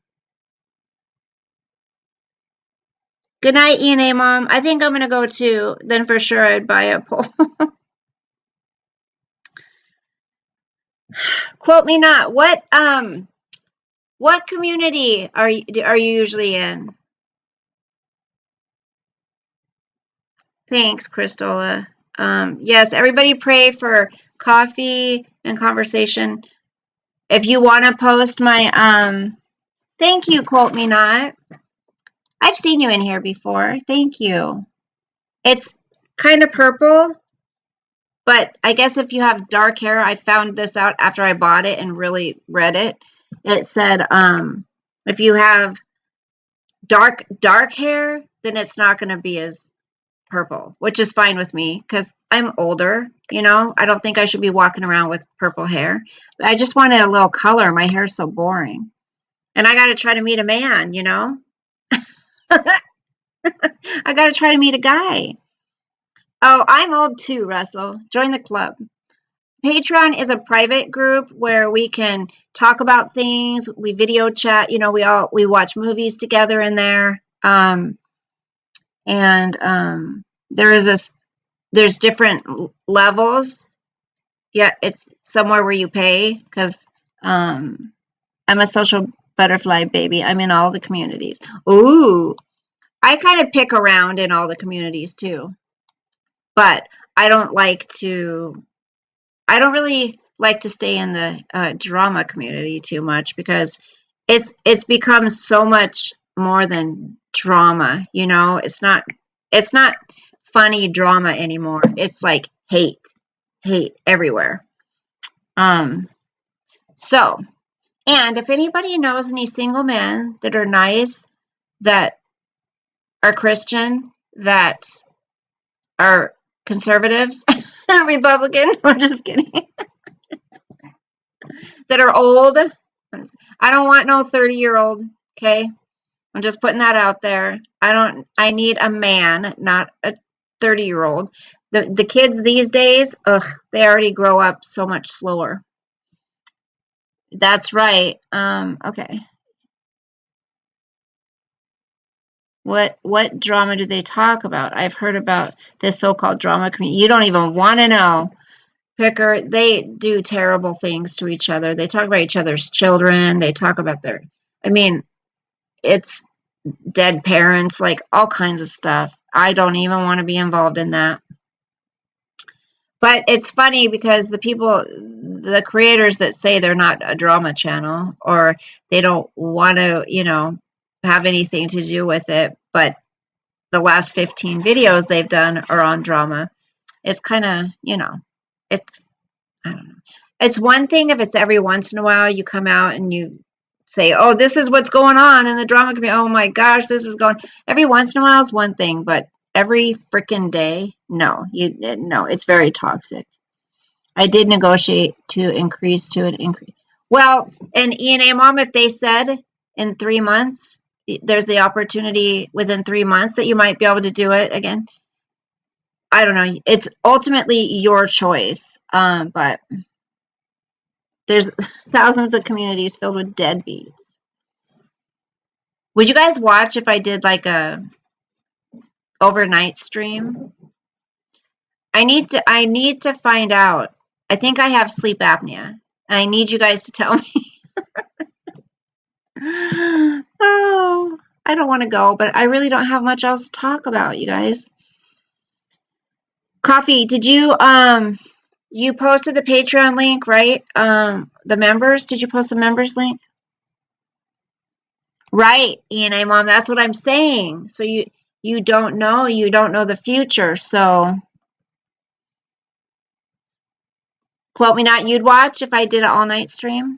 night, ENA Mom. I think I'm gonna go too. Then for sure I'd buy a pole. Quote me not. What community are you usually in? Thanks, Christola. Yes, everybody pray for Coffee and conversation. If you want to post my thank you, quote me not. I've seen you in here before. Thank you. It's kind of purple, but I guess if you have dark hair, I found this out after I bought it and really read it. It said if you have dark hair, then it's not going to be as purple, which is fine with me because I'm older, you know. I don't think I should be walking around with purple hair. But I just wanted a little color. My hair's so boring. And I got to try to meet a man, you know. I got to try to meet a guy. Oh, I'm old too, Russell. Join the club. Patreon is a private group where we can talk about things. We video chat. You know, we watch movies together in there. There's different levels. Yeah, it's somewhere where you pay because I'm a social butterfly baby. I'm in all the communities. Ooh, I kind of pick around in all the communities too, but I don't really like to stay in the drama community too much because it's become so much more than drama. You know, it's not funny drama anymore. It's like hate everywhere. So, and if anybody knows any single men that are nice, that are Christian, that are conservatives, Republican, I'm just kidding, that are old, I don't want no 30-year-old, okay? I'm just putting that out there. I need a man, not a 30-year-old. The kids these days, they already grow up so much slower. That's right. Okay. What drama do they talk about? I've heard about this so-called drama community. You don't even want to know. Picker, they do terrible things to each other. They talk about each other's children. They talk about it's dead parents, like all kinds of stuff. I don't even want to be involved in that. But it's funny because the creators that say they're not a drama channel or they don't want to, you know, have anything to do with it, but the last 15 videos they've done are on drama. It's kind of, it's, I don't know. It's one thing if it's every once in a while you come out and you say, oh, this is what's going on in the drama community. Oh my gosh, this is going. Every once in a while is one thing, but every freaking day, no, it's very toxic. I did negotiate to increase to an increase. Well, and ENA Mom, if they said in 3 months, there's the opportunity within 3 months that you might be able to do it again. I don't know. It's ultimately your choice. But there's thousands of communities filled with deadbeats. Would you guys watch if I did like a overnight stream? I need to find out. I think I have sleep apnea. I need you guys to tell me. Oh, I don't want to go, but I really don't have much else to talk about, you guys. Coffee, did you you posted the Patreon link, right? The members, did you post the members link? Right, ENA Mom, that's what I'm saying. So you don't know the future. So quote me not, you'd watch if I did an all-night stream?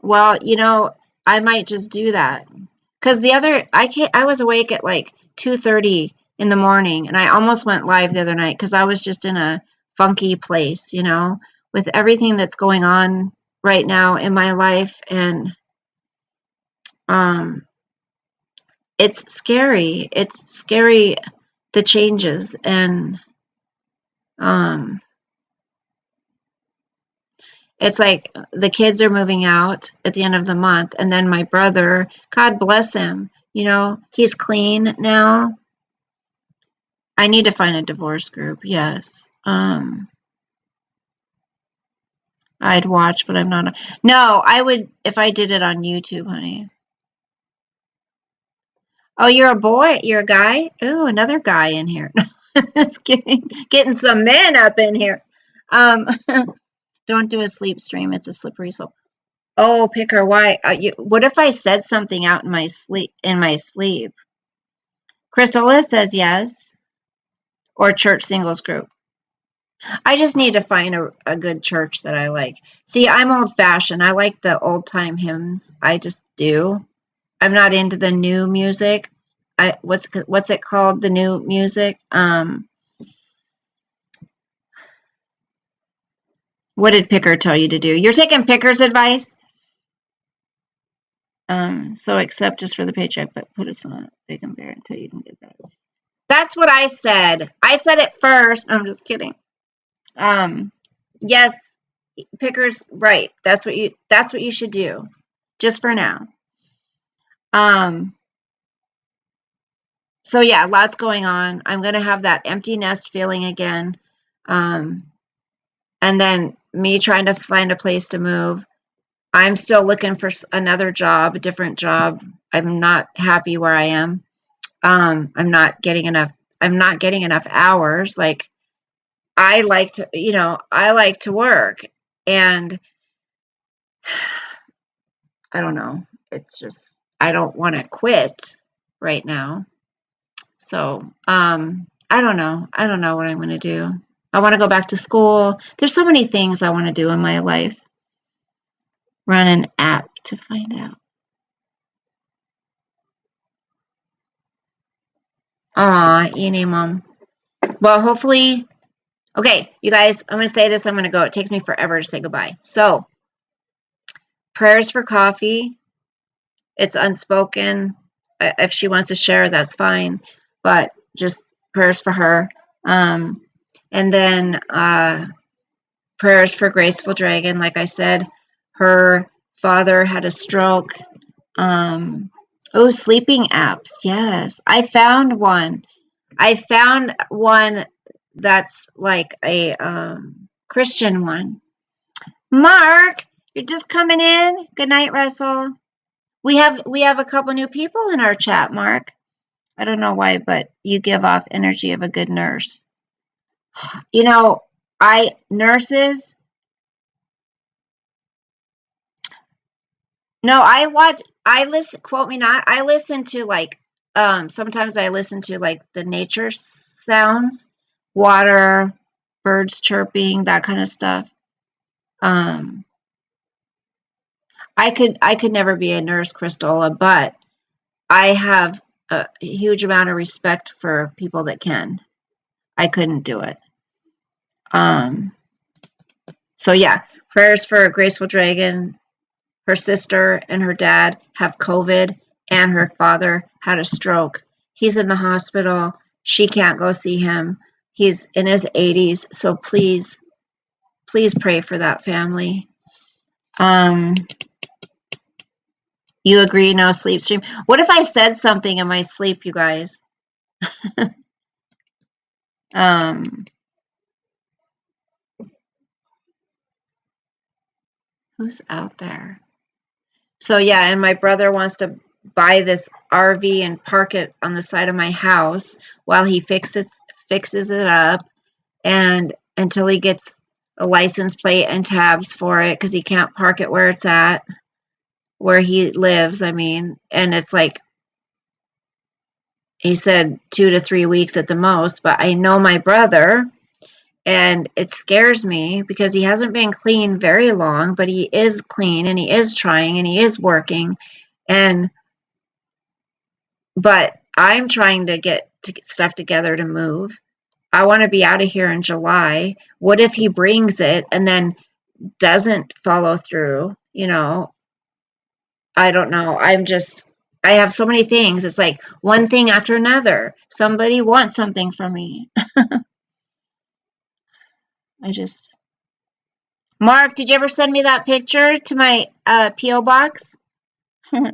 Well, I might just do that. Cuz I was awake at like 2:30 in the morning and I almost went live the other night cuz I was just in a funky place, with everything that's going on right now in my life, and it's scary. It's scary, the changes, and it's like the kids are moving out at the end of the month, and then my brother, God bless him, he's clean now. I need to find a divorce group, yes. I'd watch, but I'm not. No, I would if I did it on YouTube, honey. Oh, you're a boy? You're a guy? Oh, another guy in here. Just kidding. Getting some men up in here. Don't do a sleep stream. It's a slippery slope. Oh, Picker, why? What if I said something out in my sleep? Cristola says yes. Or church singles group. I just need to find a good church that I like. See, I'm old-fashioned. I like the old-time hymns. I just do. I'm not into the new music. What's it called? The new music? What did Picker tell you to do? You're taking Picker's advice? So accept just for the paycheck, but put a smile, big and bear until you can get better. That's what I said. I said it first. I'm just kidding. Yes, Picker's right. That's what you should do. Just for now. So yeah, lots going on. I'm going to have that empty nest feeling again. And then me trying to find a place to move. I'm still looking for another job, a different job. I'm not happy where I am. I'm not getting enough hours. Like, I like to work, and I don't know. It's just, I don't want to quit right now. So, I don't know. I don't know what I'm going to do. I want to go back to school. There's so many things I want to do in my life. Run an app to find out. Aw, ENA Mom. Well, hopefully. Okay, you guys, I'm going to say this. I'm going to go. It takes me forever to say goodbye. So, prayers for Coffee. It's unspoken. If she wants to share, that's fine. But just prayers for her. And then prayers for Graceful Dragon. Like I said, her father had a stroke. Oh, sleeping apps. Yes. I found one that's like a Christian one. Mark, you're just coming in. Good night, Russell. We have a couple new people in our chat, Mark. I don't know why, but you give off energy of a good nurse. Nurses, No, I listen, quote me not, I listen to like, sometimes I listen to like the nature sounds, water, birds chirping, that kind of stuff. Um, I could never be a nurse, Cristola, but I have a huge amount of respect for people that can. I couldn't do it. So yeah, prayers for Graceful Dragon. Her sister and her dad have COVID, and her father had a stroke. He's in the hospital. She can't go see him. He's in his 80s, so please, please pray for that family. You agree, no sleep stream? What if I said something in my sleep, you guys? Who's out there? So yeah, and my brother wants to buy this RV and park it on the side of my house while he fixes it up, and until he gets a license plate and tabs for it, because he can't park it where it's at, where he lives, I mean. And it's like, he said 2 to 3 weeks at the most, but I know my brother, and it scares me because he hasn't been clean very long, but he is clean and he is trying and he is working. But I'm trying to get stuff together to move. I want to be out of here in July. What if he brings it and then doesn't follow through? I don't know. I have so many things. It's like one thing after another. Somebody wants something from me. Mark, did you ever send me that picture to my P.O. box? You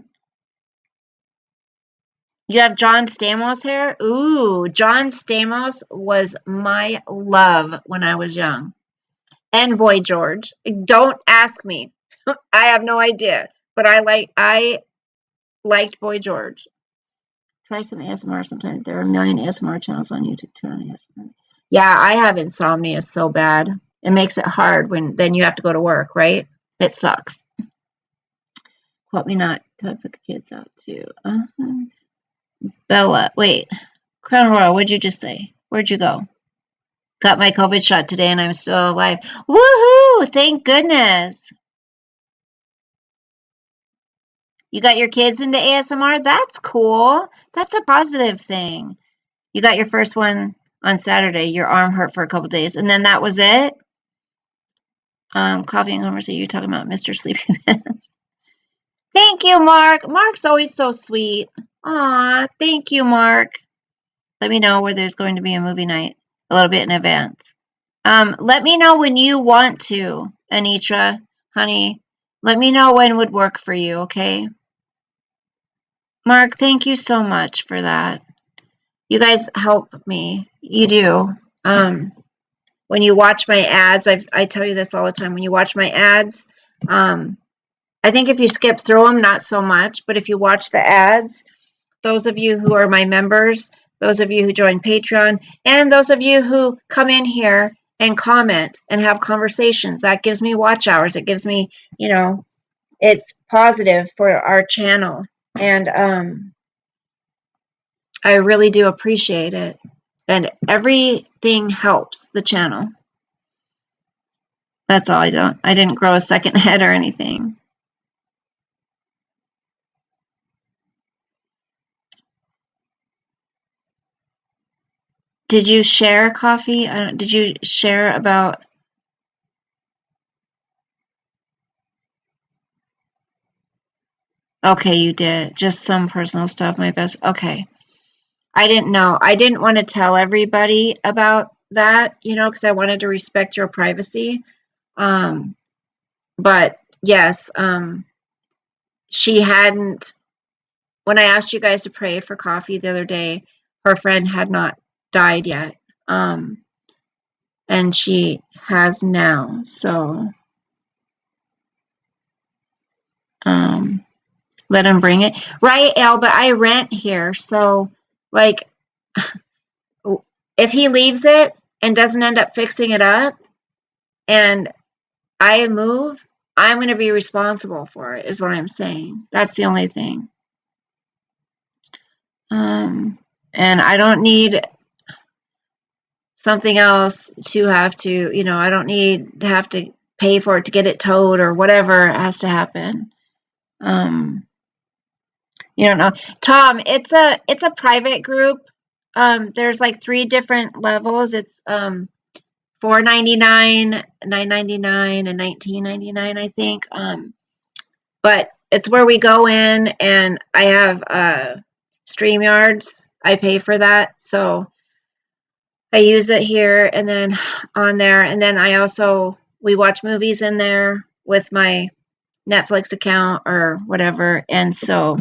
have John Stamos hair? Ooh, John Stamos was my love when I was young. And Boy George. Don't ask me. I have no idea. But I liked Boy George. Try some ASMR sometime. There are a million ASMR channels on YouTube. Turn on ASMR. Yeah, I have insomnia so bad. It makes it hard when then you have to go to work, right? It sucks. Help me not to put the kids out too. Bella, wait. Crown Royal, what'd you just say? Where'd you go? Got my COVID shot today and I'm still alive. Woohoo! Thank goodness. You got your kids into ASMR? That's cool. That's a positive thing. You got your first one on Saturday. Your arm hurt for a couple days. And then that was it? Coffee and conversation. You're talking about Mr. Sleepy Pants. Thank you, Mark. Mark's always so sweet. Aw, thank you, Mark. Let me know where there's going to be a movie night a little bit in advance. Let me know when you want to, Anitra, honey. Let me know when would work for you, okay? Mark, thank you so much for that. You guys help me. You do. When you watch my ads, I tell you this all the time. When you watch my ads, I think if you skip through them, not so much. But if you watch the ads, those of you who are my members, those of you who join Patreon, and those of you who come in here and comment and have conversations, that gives me watch hours. It gives me, it's positive for our channel. And I really do appreciate it. And everything helps the channel. That's all. I didn't grow a second head or anything. Did you share coffee? Did you share about... Okay, you did. Just some personal stuff, my best. Okay. I didn't know. I didn't want to tell everybody about that, because I wanted to respect your privacy. But yes, she hadn't... When I asked you guys to pray for coffee the other day, her friend had not died yet. And she has now. So let him bring it. Right, Elle, but I rent here. So, like, if he leaves it and doesn't end up fixing it up and I move, I'm going to be responsible for it, is what I'm saying. That's the only thing. And I don't need something else to have to, I don't need to have to pay for it to get it towed or whatever has to happen. You don't know. Tom, it's a private group. There's like 3 different levels. It's $4.99, $9.99, and $19.99, I think. But it's where we go in, and I have StreamYards. I pay for that, so I use it here and then on there. And then we watch movies in there with my Netflix account or whatever. And so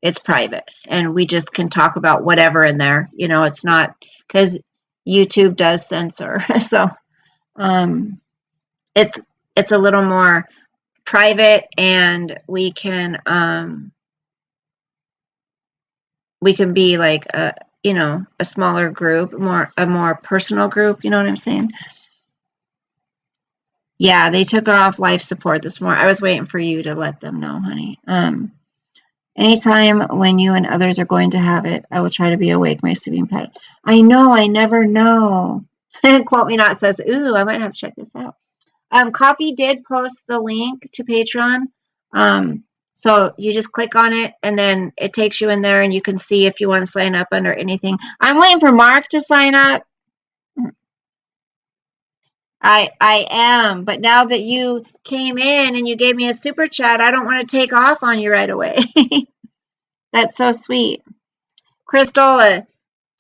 it's private, and we just can talk about whatever in there. It's not, because YouTube does censor. So it's a little more private, and we can be like a smaller group, a more personal group. You know what I'm saying? Yeah, they took her off life support this morning. I was waiting for you to let them know, honey. Anytime when you and others are going to have it, I will try to be awake, my sleeping pet. I know, I never know. Quote Me Not says, ooh, I might have to check this out. Coffee did post the link to Patreon. So you just click on it, and then it takes you in there, and you can see if you want to sign up under anything. I'm waiting for Mark to sign up. I am, but now that you came in and you gave me a super chat, I don't want to take off on you right away. That's so sweet. Christola,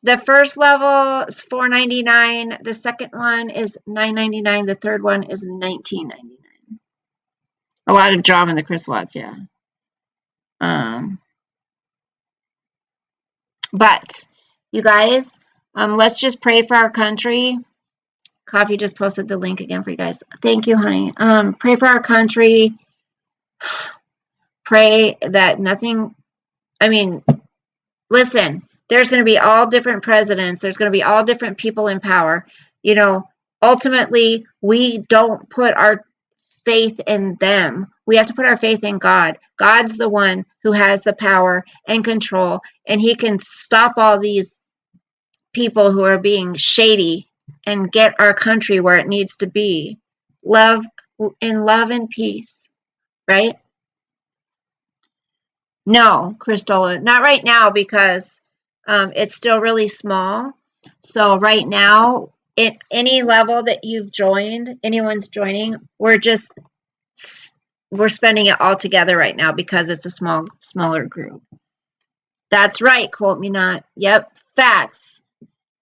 the first level is $4.99. The second one is $9.99. The third one is $19.99. A lot of drama in the Chris Watts, yeah. But you guys, let's just pray for our country. Coffee just posted the link again for you guys. Thank you, honey. Pray for our country. Pray that nothing, listen, there's going to be all different presidents. There's going to be all different people in power. Ultimately, we don't put our faith in them. We have to put our faith in God. God's the one who has the power and control, and he can stop all these people who are being shady and get our country where it needs to be. Love and peace, right? No, Christola, not right now, because it's still really small. So right now, at any level that you've joined, anyone's joining, we're spending it all together right now because it's a smaller group. That's right, quote me not. Yep, facts.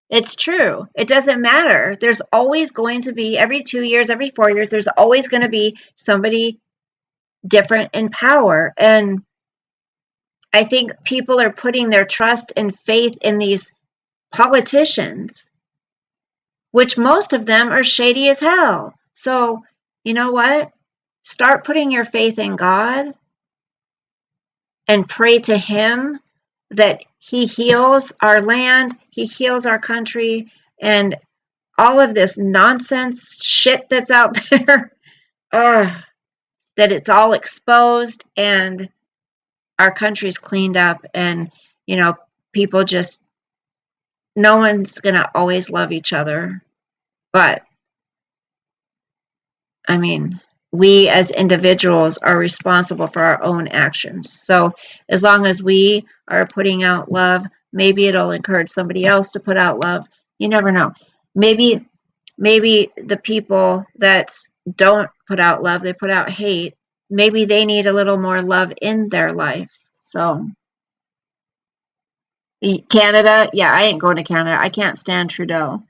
It's true. It doesn't matter. There's always going to be, every 2 years, every 4 years, there's always going to be somebody different in power. And I think people are putting their trust and faith in these politicians, which most of them are shady as hell. So, you know what? Start putting your faith in God and pray to him that he heals our land, he heals our country, and all of this nonsense shit that's out there, that it's all exposed and our country's cleaned up, and people just, no one's gonna always love each other, but we as individuals are responsible for our own actions. So as long as we are putting out love, maybe it'll encourage somebody else to put out love. You never know. Maybe the people that don't put out love, they put out hate, maybe they need a little more love in their lives. So Canada, yeah, I ain't going to Canada. I can't stand Trudeau.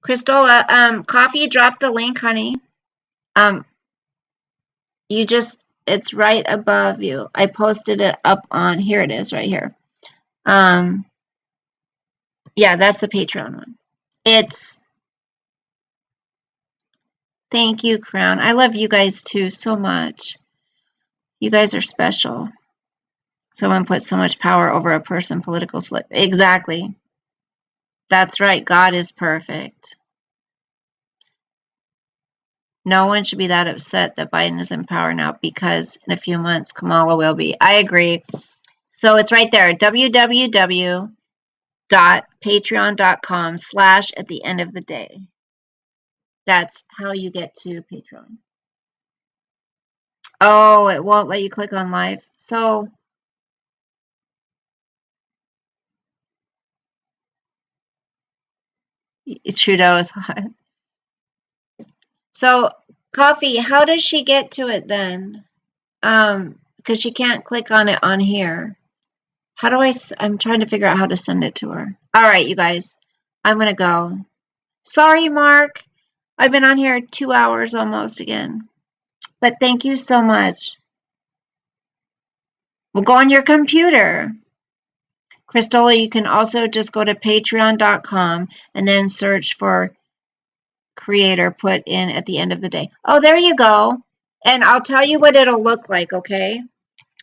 Christola, Coffee dropped the link, honey. It's right above you. I posted it up on, here it is, right here. Yeah, that's the Patreon one. Thank you, Crown. I love you guys too so much. You guys are special. Someone put so much power over a person, political slip. Exactly. That's right. God is perfect. No one should be that upset that Biden is in power now because in a few months Kamala will be. I agree. So it's right there, www.patreon.com/ at the end of the day. That's how you get to Patreon. Oh, it won't let you click on lives. So Trudeau is hot. So Coffee, how does she get to it then? Because she can't click on it on here. How do I'm trying to figure out how to send it to her. All right, you guys, I'm going to go. Sorry, Mark. I've been on here 2 hours almost again. But thank you so much. Well, go on your computer. Cristola, you can also just go to patreon.com and then search for creator put in at the end of the day. Oh, there you go. And I'll tell you what it'll look like, okay?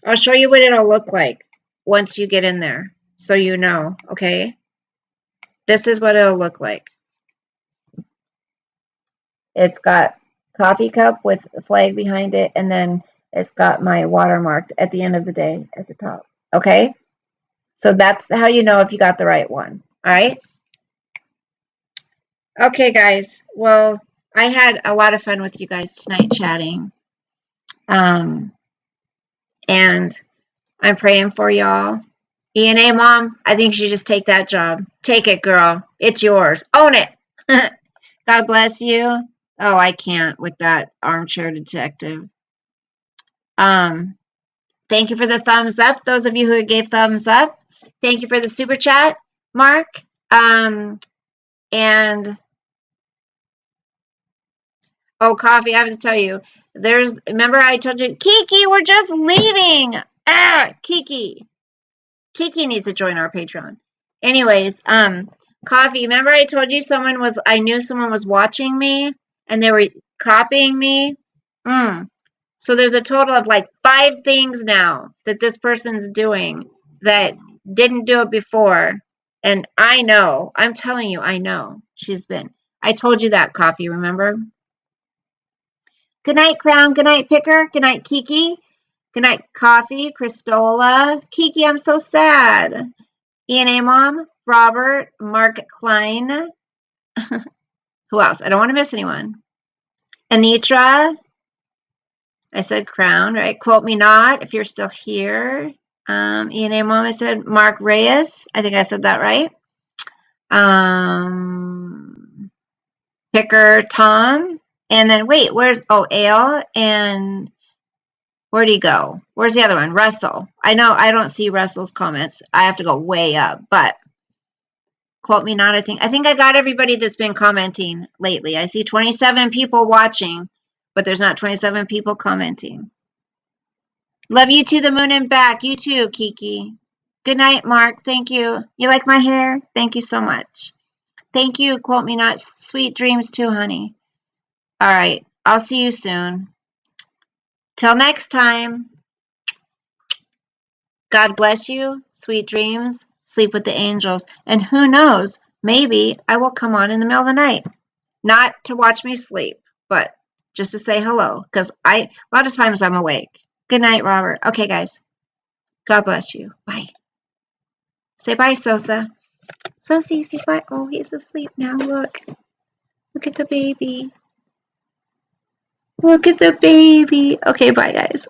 I'll show you what it'll look like once you get in there, so you know, okay? This is what it'll look like. It's got coffee cup with a flag behind it, and then it's got my watermark at the end of the day at the top, okay? So that's how you know if you got the right one, all right? Okay, guys. Well, I had a lot of fun with you guys tonight chatting. And I'm praying for y'all. ENA Mom, I think you should just take that job. Take it, girl. It's yours. Own it. God bless you. Oh, I can't with that armchair detective. Thank you for the thumbs up. Those of you who gave thumbs up. Thank you for the super chat, Mark. And oh, Coffee, I have to tell you, remember I told you, Kiki, we're just leaving. Kiki needs to join our Patreon. Anyways, Coffee, remember I told you I knew someone was watching me and they were copying me? So there's a total of like 5 things now that this person's doing that didn't do it before. And I know, I'm telling you, I know I told you that, Coffee, remember? Good night, Crown. Good night, Picker. Good night, Kiki. Good night, Coffee, Cristola. Kiki, I'm so sad. ENA Mom, Robert, Mark Klein. Who else? I don't want to miss anyone. Anitra. I said Crown, right? Quote me not if you're still here. ENA Mom, I said Mark Reyes. I think I said that right. Picker Tom. And then, wait, Ale and where'd he go? Where's the other one? Russell. I know I don't see Russell's comments. I have to go way up, but quote me not, I think I got everybody that's been commenting lately. I see 27 people watching, but there's not 27 people commenting. Love you to the moon and back. You too, Kiki. Good night, Mark. Thank you. You like my hair? Thank you so much. Thank you, quote me not. Sweet dreams too, honey. All right. I'll see you soon. Till next time. God bless you. Sweet dreams. Sleep with the angels. And who knows, maybe I will come on in the middle of the night. Not to watch me sleep, but just to say hello. Because a lot of times I'm awake. Good night, Robert. Okay, guys. God bless you. Bye. Say bye, Sosa. Sosie, say bye. Oh, he's asleep now. Look. Look at the baby. Look at the baby. Okay, bye, guys.